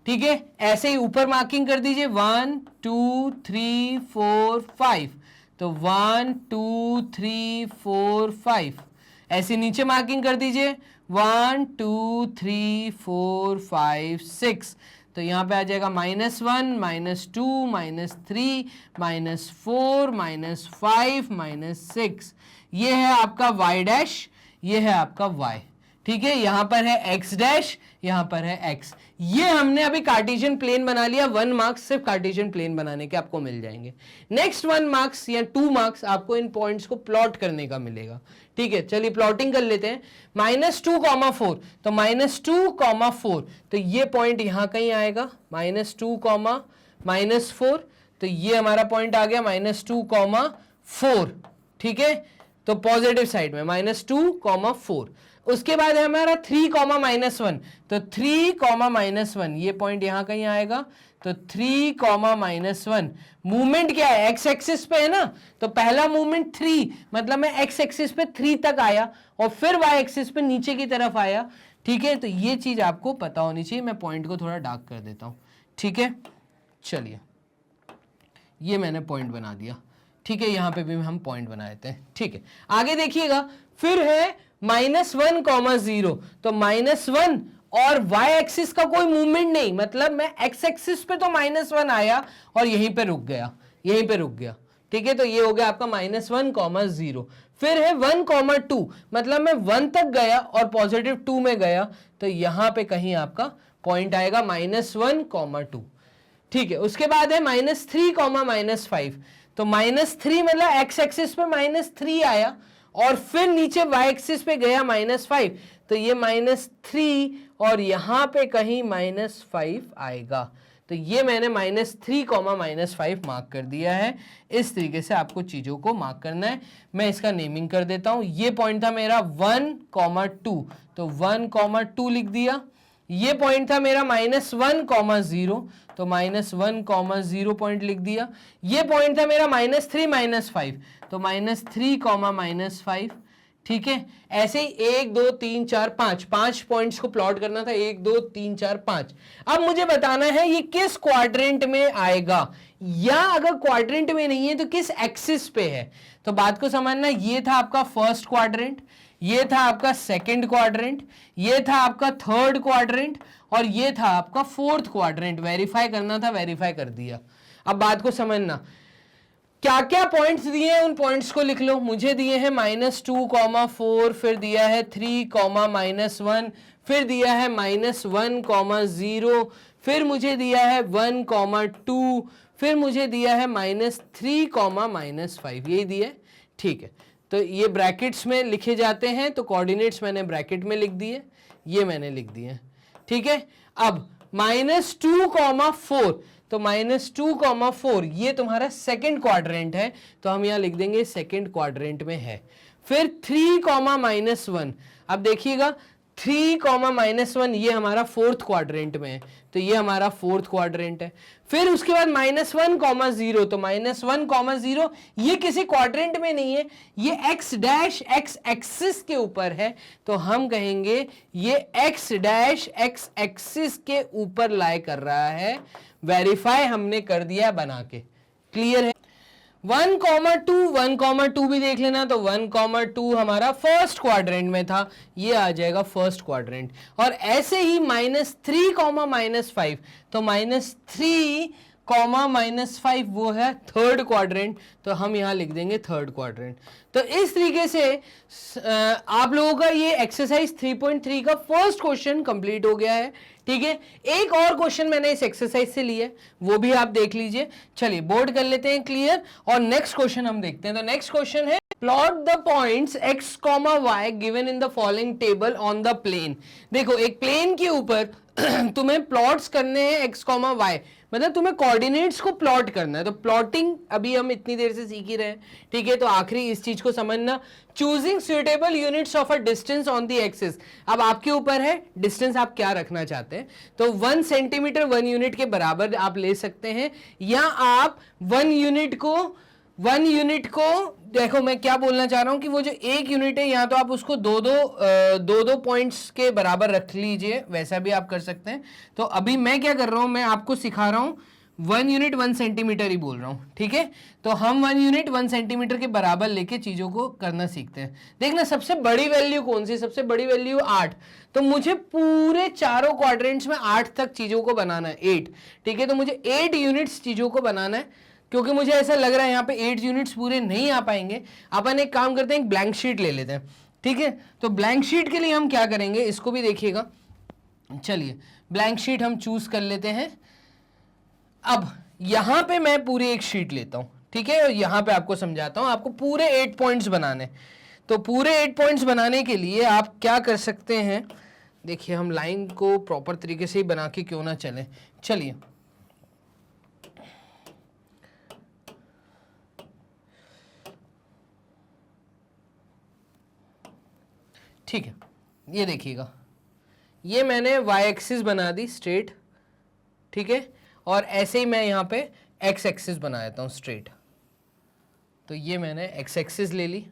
ठीक है, ऐसे ही ऊपर मार्किंग कर दीजिए 1, 2, 3, 4, 5, तो 1, 2, 3, 4, 5। ऐसे नीचे मार्किंग कर दीजिए 1, 2, 3, 4, 5, 6, तो यहाँ पे आ जाएगा -1, -2, -3, -4, -5, -6। ये है आपका y डैश, ये है आपका y। ठीक है, यहां पर है x डैश, यहां पर है x। ये हमने अभी कार्टेशियन प्लेन बना लिया। 1 मार्क्स सिर्फ कार्टेशियन प्लेन बनाने के आपको मिल जाएंगे। नेक्स्ट 1 मार्क्स या 2 मार्क्स आपको इन पॉइंट्स को प्लॉट करने का मिलेगा। ठीक है, चलिए प्लॉटिंग कर लेते हैं। -2, 4, तो -2, 4, तो ये पॉइंट यहां कहीं आएगा, -2, -4, तो ये हमारा पॉइंट आ गया -2, 4। ठीक है, तो पॉजिटिव साइड में -2, 4। उसके बाद है हमारा 3, -1, तो 3, -1, ये पॉइंट यहां कहीं आएगा, तो 3, -1। मूवमेंट क्या है, एक्स एक्सिस पे है ना, तो पहला मूवमेंट 3, मतलब मैं एक्स एक्सिस पे 3 तक आया और फिर वाई एक्सिस पे नीचे की तरफ आया। ठीक है, तो ये चीज आपको पता होनी चाहिए। मैं पॉइंट को थोड़ा डार्क कर देता हूं। ठीक है, चलिए ये मैंने पॉइंट बना दिया। ठीक है, यहां पे भी हम पॉइंट बना देते हैं। ठीक है, आगे देखिएगा, फिर है -1, 0, तो -1 और y एक्सिस का कोई मूवमेंट नहीं, मतलब मैं x एक्सिस पे तो -1 आया और यहीं पे रुक गया, यहीं पे रुक गया। ठीक है, तो ये हो गया आपका -1, 0। फिर है 1, 2, मतलब मैं 1 तक गया और पॉजिटिव 2 में गया, तो यहां पे कहीं आपका पॉइंट आएगा -1, 2। ठीक है, उसके बाद है -3, -5, तो -3 मतलब x एक्सिस पे -3 आया और फिर नीचे y एक्सिस पे गया -5, तो ये -3 और यहां पे कहीं -5 आएगा, तो ये मैंने -3, -5 मार्क कर दिया है। इस तरीके से आपको चीजों को मार्क करना है। मैं इसका नेमिंग कर देता हूं। ये पॉइंट था मेरा 1, 2, तो 1, 2 लिख दिया। ये पॉइंट था मेरा -1, 0, तो -1, 0 पॉइंट लिख दिया। ये पॉइंट था मेरा -3, -5, तो -3, -5। ठीक है, ऐसे ही 1 2 3 4 5 5 पॉइंट्स को प्लॉट करना था, 1 2 3 4 5। अब मुझे बताना है ये किस क्वाड्रेंट में आएगा, या अगर क्वाड्रेंट में नहीं है तो किस एक्सिस पे है। तो बात को समझना, ये था आपका फर्स्ट क्वाड्रेंट, ये था आपका सेकंड क्वाड्रेंट, ये था आपका थर्ड क्वाड्रेंट, और ये था आपका फोर्थ क्वाड्रेंट। वेरीफाई करना था, वेरीफाई कर दिया। अब बात को समझना, क्या क्या पॉइंट्स दिए हैं उन पॉइंट्स को लिख लो। मुझे दिए हैं -2,4, फिर दिया है 3,-1, फिर दिया है -1,0, फिर मुझे दिया है 1,2, फिर मुझे दिया है -3,-5, यही दिया है। ठीक है, तो ये ब्रैकेट्स में लिखे जाते हैं, तो कोऑर्डिनेट्स मैंने ब्रैकेट में लिख दिए, ये मैंने लिख दिए। ठीक है, अब -2,4, तो -2,4 ये तुम्हारा सेकंड क्वाड्रेंट है, तो हम यहां लिख देंगे सेकंड क्वाड्रेंट में है। फिर 3,-1, अब देखिएगा 3,-1 ये हमारा फोर्थ क्वाड्रेंट में है, तो ये हमारा फोर्थ क्वाड्रेंट है। फिर उसके बाद -1,0, तो -1,0 ये किसी क्वाड्रेंट में नहीं है, ये x डैश x एक्सिस के ऊपर है, तो हम कहेंगे ये x डैश x एक्सिस के ऊपर लाई कर रहा है। वेरीफाई हमने कर दिया बना के, क्लियर है। 1,2 भी देख लेना, तो 1,2 हमारा फर्स्ट क्वाड्रेंट में था, ये आ जाएगा फर्स्ट क्वाड्रेंट। और ऐसे ही -3,-5, तो -3,-5 वो है थर्ड क्वाड्रेंट, तो हम यहां लिख देंगे थर्ड क्वाड्रेंट। तो इस तरीके से आप लोगों का ये एक्सरसाइज 3.3 का फर्स्ट क्वेश्चन कंप्लीट हो गया है। ठीक है, एक और क्वेश्चन मैंने इस एक्सरसाइज से लिया, वो भी आप देख लीजिए। चलिए बोर्ड कर लेते हैं क्लियर, और नेक्स्ट क्वेश्चन हम देखते हैं। तो नेक्स्ट क्वेश्चन है, plot the points x, y given in the following table on the plane. देखो एक प्लेन के ऊपर तुम्हें प्लॉट्स करने हैं x, y, मतलब तुम्हें कोऑर्डिनेट्स को प्लॉट करना है। तो प्लॉटिंग अभी हम इतनी देर से सीख ही रहे हैं। ठीक है, तो आखिरी इस चीज को समझना, choosing suitable units of a distance on the axis. अब आपके ऊपर है डिस्टेंस आप क्या रखना चाहते हैं, तो 1 सेंटीमीटर 1 यूनिट के बराबर आप ले सकते हैं, या आप 1 यूनिट को देखो मैं क्या बोलना चाह रहा हूं कि वो जो 1 यूनिट है, या तो आप उसको दो पॉइंट्स के बराबर रख लीजिए, वैसा भी आप कर सकते हैं। तो अभी मैं क्या कर रहा हूं, मैं आपको सिखा रहा हूं 1 यूनिट 1 सेंटीमीटर ही बोल रहा हूं। ठीक है, तो हम 1 यूनिट 1 सेंटीमीटर के बराबर लेके चीजों को करना सीखते हैं। देखना सबसे बड़ी वैल्यू कौन सी, सबसे बड़ी वैल्यू 8, तो मुझे पूरे चारों क्वाड्रेंट्स में 8 तक चीजों को बनाना है, 8। ठीक है, तो मुझे 8 यूनिट्स चीजों को बनाना है, क्योंकि मुझे ऐसा लग रहा है यहाँ पे 8 यूनिट्स पूरे नहीं आ पाएंगे। अपन एक काम करते हैं, एक ब्लैंक शीट ले लेते हैं। ठीक है, तो ब्लैंक शीट के लिए हम क्या करेंगे, इसको भी देखिएगा। चलिए ब्लैंक शीट हम चूज कर लेते हैं। अब यहां पे मैं पूरी एक शीट लेता हूं, ठीक है, और यहां पे आपको समझाता हूं। आपको पूरे 8 पॉइंट्स बनाने, तो पूरे 8 पॉइंट्स बनाने के लिए आप क्या कर सकते हैं, देखिए हम लाइन को प्रॉपर तरीके से ही बना के क्यों ना चले। चलिए ठीक है, ये देखिएगा, ये मैंने y एक्सिस बना दी स्ट्रेट। ठीक है, और ऐसे ही मैं यहाँ पे x एक्सिस बना देता हूँ स्ट्रेट। तो ये मैंने x एक्सिस ले ली।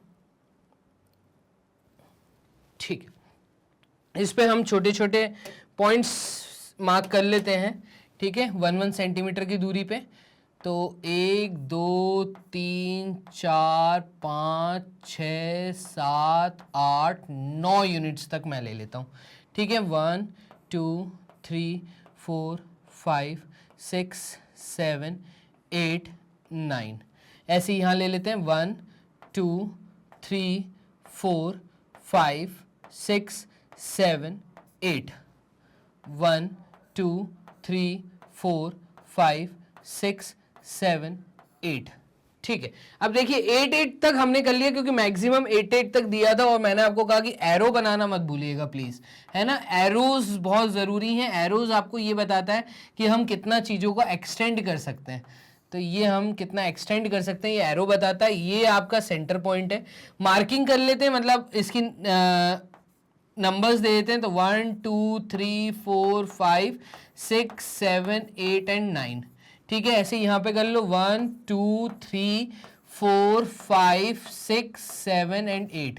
ठीक है, इस पे हम छोटे छोटे पॉइंट्स मार्क कर लेते हैं। ठीक है, 1-1 सेंटीमीटर की दूरी पे। तो 1 2 3 4 5 6 7 8 9 यूनिट्स तक मैं ले लेता हूँ। ठीक है, 1 2 3 4 5 6 7 8 9, ऐसे यहाँ ले लेते हैं 1 2 3 4 5 6 7 8, 1 2 3 4 5 6 7 8। ठीक है, अब देखिए 8 तक हमने कर लिया, क्योंकि मैक्सिमम 8 तक दिया था, और मैंने आपको कहा कि एरो बनाना मत भूलिएगा प्लीज, है ना। एरोज बहुत जरूरी हैं। एरोज आपको ये बताता है कि हम कितना चीजों को एक्सटेंड कर सकते हैं। तो ये हम कितना एक्सटेंड कर सकते हैं, ये एरो बताता है। ये आपका सेंटर पॉइंट है। मार्किंग कर लेते हैं, मतलब इसकी नंबर्स दे देते हैं। तो 1 2 3 4 5 6 7 8 एंड 9। ठीक है, ऐसे यहाँ पे कर लो 1 2 3 4 5 6 7 एंड 8।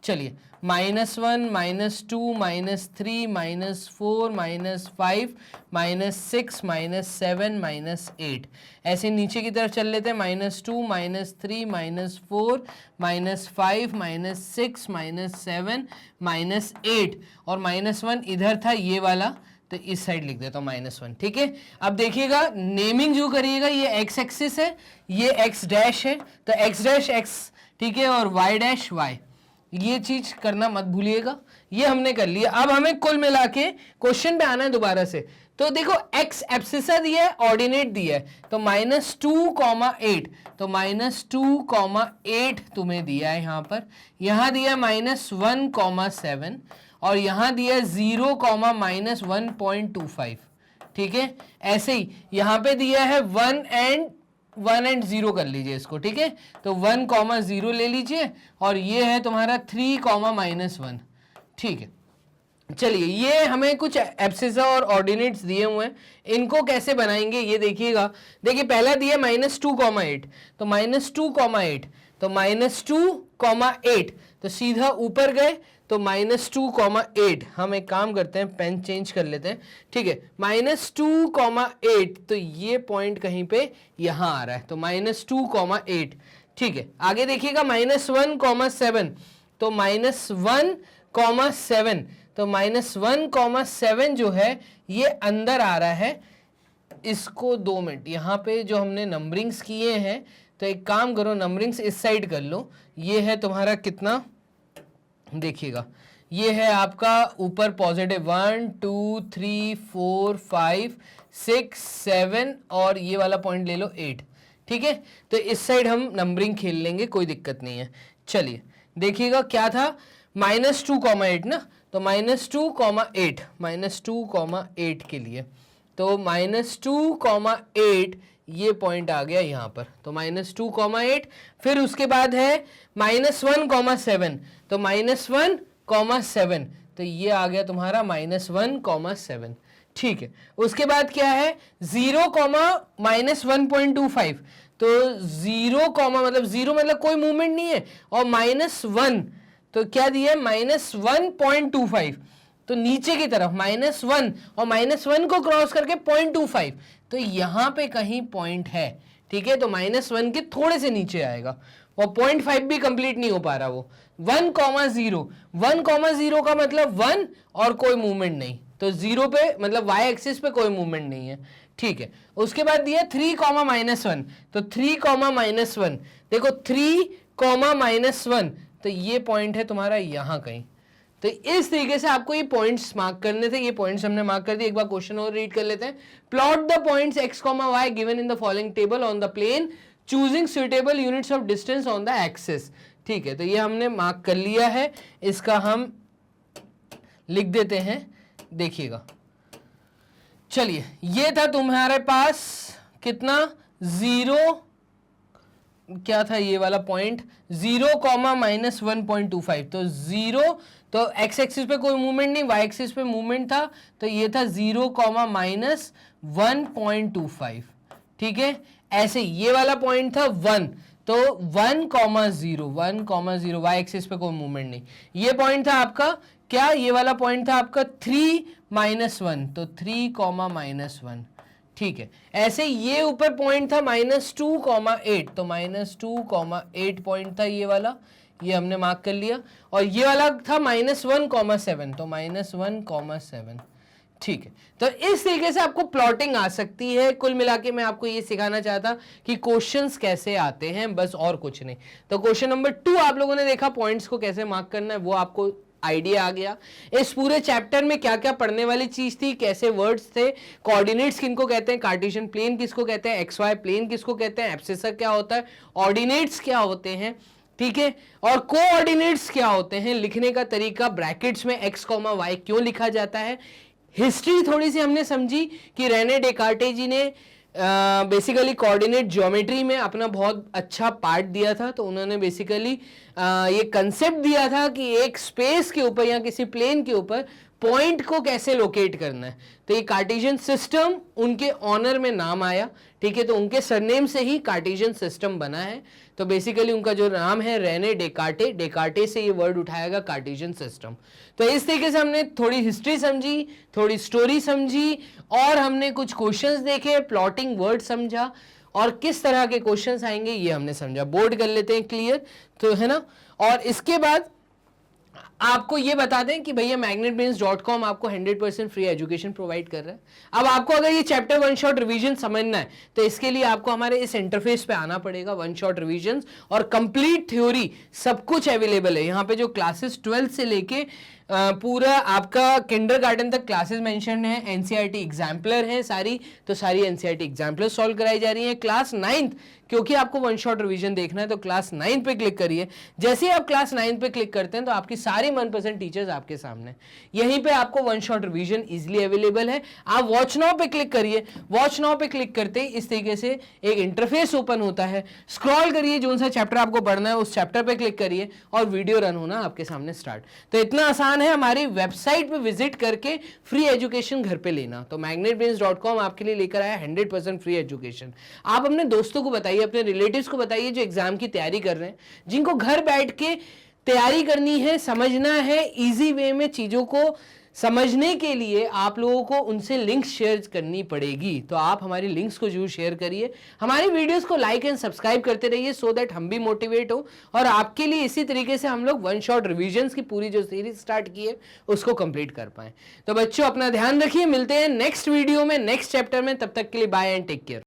चलिए -1, -2, -3, -4, -5, -6, -7, -8, ऐसे नीचे की तरफ चल लेते हैं। -2, -3, -4, -5, -6, -7, -8 और -1 इधर था ये वाला, तो इस साइड लिख देता हूँ -1। ठीक है, अब देखिएगा नेमिंग जो करिएगा, ये एक्स एक्सिस है, ये एक्स डैश है, तो एक्स डैश एक्स, ठीक है, और वाई डैश वाई, ये चीज करना मत भूलिएगा। ये हमने कर लिया। अब हमें कुल मिला के क्वेश्चन पे आना है दोबारा से। तो देखो एक्स एब्सिसा दिया है, ऑर्डिनेट दिया है, तो -2,8, तो -2,8 तुम्हें दिया है यहाँ पर। यहाँ दिया है -1,7 और यहाँ दिया है 0, -1.25। ठीक है, ऐसे ही यहाँ पे दिया है 1 एंड 0 कर लीजिए इसको। ठीक है, तो 1,0 ले लीजिए और ये है तुम्हारा 3, -1। ठीक है, चलिए ये हमें कुछ एब्सिसा और ऑर्डिनेट्स दिए हुए हैं, इनको कैसे बनाएंगे ये देखिएगा। देखिए पहला दिया -2,8, तो -2,8, तो -2,8, तो सीधा ऊपर गए तो -2,8। हम एक काम करते हैं, पेन चेंज कर लेते हैं। ठीक है, -2,8, तो ये पॉइंट कहीं पे यहां आ रहा है, तो -2,8। ठीक है, आगे देखिएगा -1,7, तो -1,7, तो -1,7 जो है ये अंदर आ रहा है। इसको 2 मिनट, यहाँ पे जो हमने नंबरिंग्स किए हैं, तो एक काम करो नंबरिंग्स इस साइड कर लो। ये है तुम्हारा कितना, देखिएगा ये है आपका ऊपर पॉजिटिव 1, 2, 3, 4, 5, 6, 7 और ये वाला पॉइंट ले लो 8। ठीक है, तो इस साइड हम नंबरिंग खेल लेंगे, कोई दिक्कत नहीं है। चलिए देखिएगा क्या था, -2,8 ना, तो -2,8, -2,8 के लिए, तो -2,8 ये पॉइंट आ गया यहाँ पर, तो -2,8। फिर उसके बाद है -1,7, तो -1,7, तो ये आ गया तुम्हारा -1,7। ठीक है, उसके बाद क्या है 0, -1.25, तो 0, मतलब 0 मतलब कोई मूवमेंट नहीं है, और -1, तो क्या दिया है -1.25, तो नीचे की तरफ -1 और -1 को क्रॉस करके 0.25, तो यहां पे कहीं पॉइंट है। ठीक है, तो -1 के थोड़े से नीचे आएगा, और 0.5 भी कंप्लीट नहीं हो पा रहा वो। 1,0, 1,0 का मतलब 1 और कोई मूवमेंट नहीं, तो 0 पे मतलब y एक्सिस पे कोई मूवमेंट नहीं है। ठीक है, उसके बाद दिया 3, -1, तो 3, -1, देखो 3, -1, तो ये पॉइंट है तुम्हारा यहां कहीं। तो इस तरीके से आपको ये पॉइंट्स मार्क करने थे, ये पॉइंट्स हमने मार्क कर दिए। एक बार क्वेश्चन और रीड कर लेते हैं। Plot the points x, y given in the following table on the plane, choosing suitable units of distance on the axis. ठीक है, तो ये हमने मार्क कर लिया है, इसका हम लिख देते हैं, देखिएगा। चलिए ये था तुम्हारे पास कितना 0, क्या था ये वाला पॉइंट 0, -1.25, तो 0, तो x एक्सिस पे कोई मूवमेंट नहीं, y एक्सिस पे मूवमेंट था, तो ये था 0, -1.25। ठीक है, ऐसे ये वाला पॉइंट था 1, तो 1,0, 1,0, y एक्सिस पे कोई मूवमेंट नहीं। ये पॉइंट था आपका क्या, ये वाला पॉइंट था आपका 3, -1, तो 3, -1। ठीक है, ऐसे ये ऊपर पॉइंट था -2,8, तो -2,8 पॉइंट था ये वाला, ये हमने मार्क कर लिया। और ये वाला था -1,7, तो -1,7। ठीक है, तो इस तरीके से आपको प्लॉटिंग आ सकती है। कुल मिला के मैं आपको ये सिखाना चाहता कि क्वेश्चंस कैसे आते हैं, बस और कुछ नहीं। तो क्वेश्चन नंबर 2 आप लोगों ने देखा, पॉइंट्स को कैसे मार्क करना है वो आपको आइडिया आ गया। इस पूरे चैप्टर में क्या क्या पढ़ने वाली चीज थी, कैसे वर्ड्स थे, कोऑर्डिनेट्स किनको कहते हैं, कार्टेशियन प्लेन किसको कहते हैं, एक्स वाई प्लेन किसको कहते हैं, एब्सिसा क्या होता है, ऑर्डिनेट्स क्या होते हैं, ठीक है, और कोऑर्डिनेट्स क्या होते हैं, लिखने का तरीका, ब्रैकेट्स में x, y क्यों लिखा जाता है। हिस्ट्री थोड़ी सी हमने समझी कि रेने डेकार्टे जी ने बेसिकली कोऑर्डिनेट ज्योमेट्री में अपना बहुत अच्छा पार्ट दिया था। तो उन्होंने बेसिकली ये कंसेप्ट दिया था कि एक स्पेस के ऊपर या किसी प्लेन के ऊपर पॉइंट को कैसे लोकेट करना है। तो ये कार्टेशियन सिस्टम उनके ऑनर में नाम आया, ठीक है, तो उनके सरनेम से ही कार्टेशियन सिस्टम बना है। तो बेसिकली उनका जो नाम है रेने डेकार्टे, डेकार्टे से ये वर्ड उठाएगा कार्टेशियन सिस्टम। तो इस तरीके से हमने थोड़ी हिस्ट्री समझी, थोड़ी स्टोरी समझी, और हमने कुछ क्वेश्चंस देखे, प्लॉटिंग वर्ड समझा, और किस तरह के क्वेश्चंस आएंगे ये हमने समझा। बोर्ड कर लेते हैं क्लियर, तो है ना। और इसके बाद आपको ये बता दें कि भैया magnetbrains.com आपको 100% फ्री एजुकेशन प्रोवाइड कर रहा है। अब आपको अगर ये चैप्टर वन शॉट रिवीजन समझना है तो इसके लिए आपको हमारे इस इंटरफेस पे आना पड़ेगा। वन शॉट रिवीजन और कंप्लीट थ्योरी सब कुछ अवेलेबल है यहाँ पे। जो क्लासेस 12 से लेके पूरा आपका किंडरगार्टन तक क्लासेस मेंशन है, एनसीईआरटी एग्जाम्पलर है सारी, तो सारी एनसीईआरटी एग्जाम्पलर सॉल्व कराई जा रही है। क्लास 9th, क्योंकि आपको वन शॉट रिवीजन देखना है तो क्लास 9 पे क्लिक करिए। जैसे ही आप क्लास 9 पे क्लिक करते हैं तो आपकी सारी मनपसंद टीचर्स आपके सामने, यहीं पे आपको one shot revision easily available है। आप वॉच नाउ पे क्लिक करिए। वॉच नाउ पे क्लिक करते ही इस तरीके से एक इंटरफेस ओपन होता है। स्क्रॉल करिए, जो सा चैप्टर आपको पढ़ना है उस चैप्टर पे क्लिक करिए और वीडियो रन होना आपके सामने स्टार्ट। तो इतना आसान है हमारी वेबसाइट पे विजिट करके फ्री एजुकेशन घर पे लेना। तो magnetbrains.com आपके लिए लेकर आया 100% फ्री एजुकेशन। आप अपने दोस्तों को बताइए, अपने रिलेटिव्स को बताइए जो एग्जाम की तैयारी कर रहे हैं, जिनको घर बैठ के तैयारी करनी है, समझना है, इजी वे में चीजों को समझने के लिए आप लोगों को उनसे लिंक्स शेयर करनी पड़ेगी। तो आप हमारी लिंक्स को जरूर शेयर करिए, हमारी वीडियोस को लाइक एंड सब्सक्राइब करते रहिए, सो दैट हम भी मोटिवेट हो और आपके लिए इसी तरीके से हम लोग वन शॉट रिविजन्स की पूरी जो सीरीज स्टार्ट की है उसको कंप्लीट कर पाए। तो बच्चों अपना ध्यान रखिए, मिलते हैं नेक्स्ट वीडियो में, नेक्स्ट चैप्टर में। तब तक के लिए बाय एंड टेक केयर।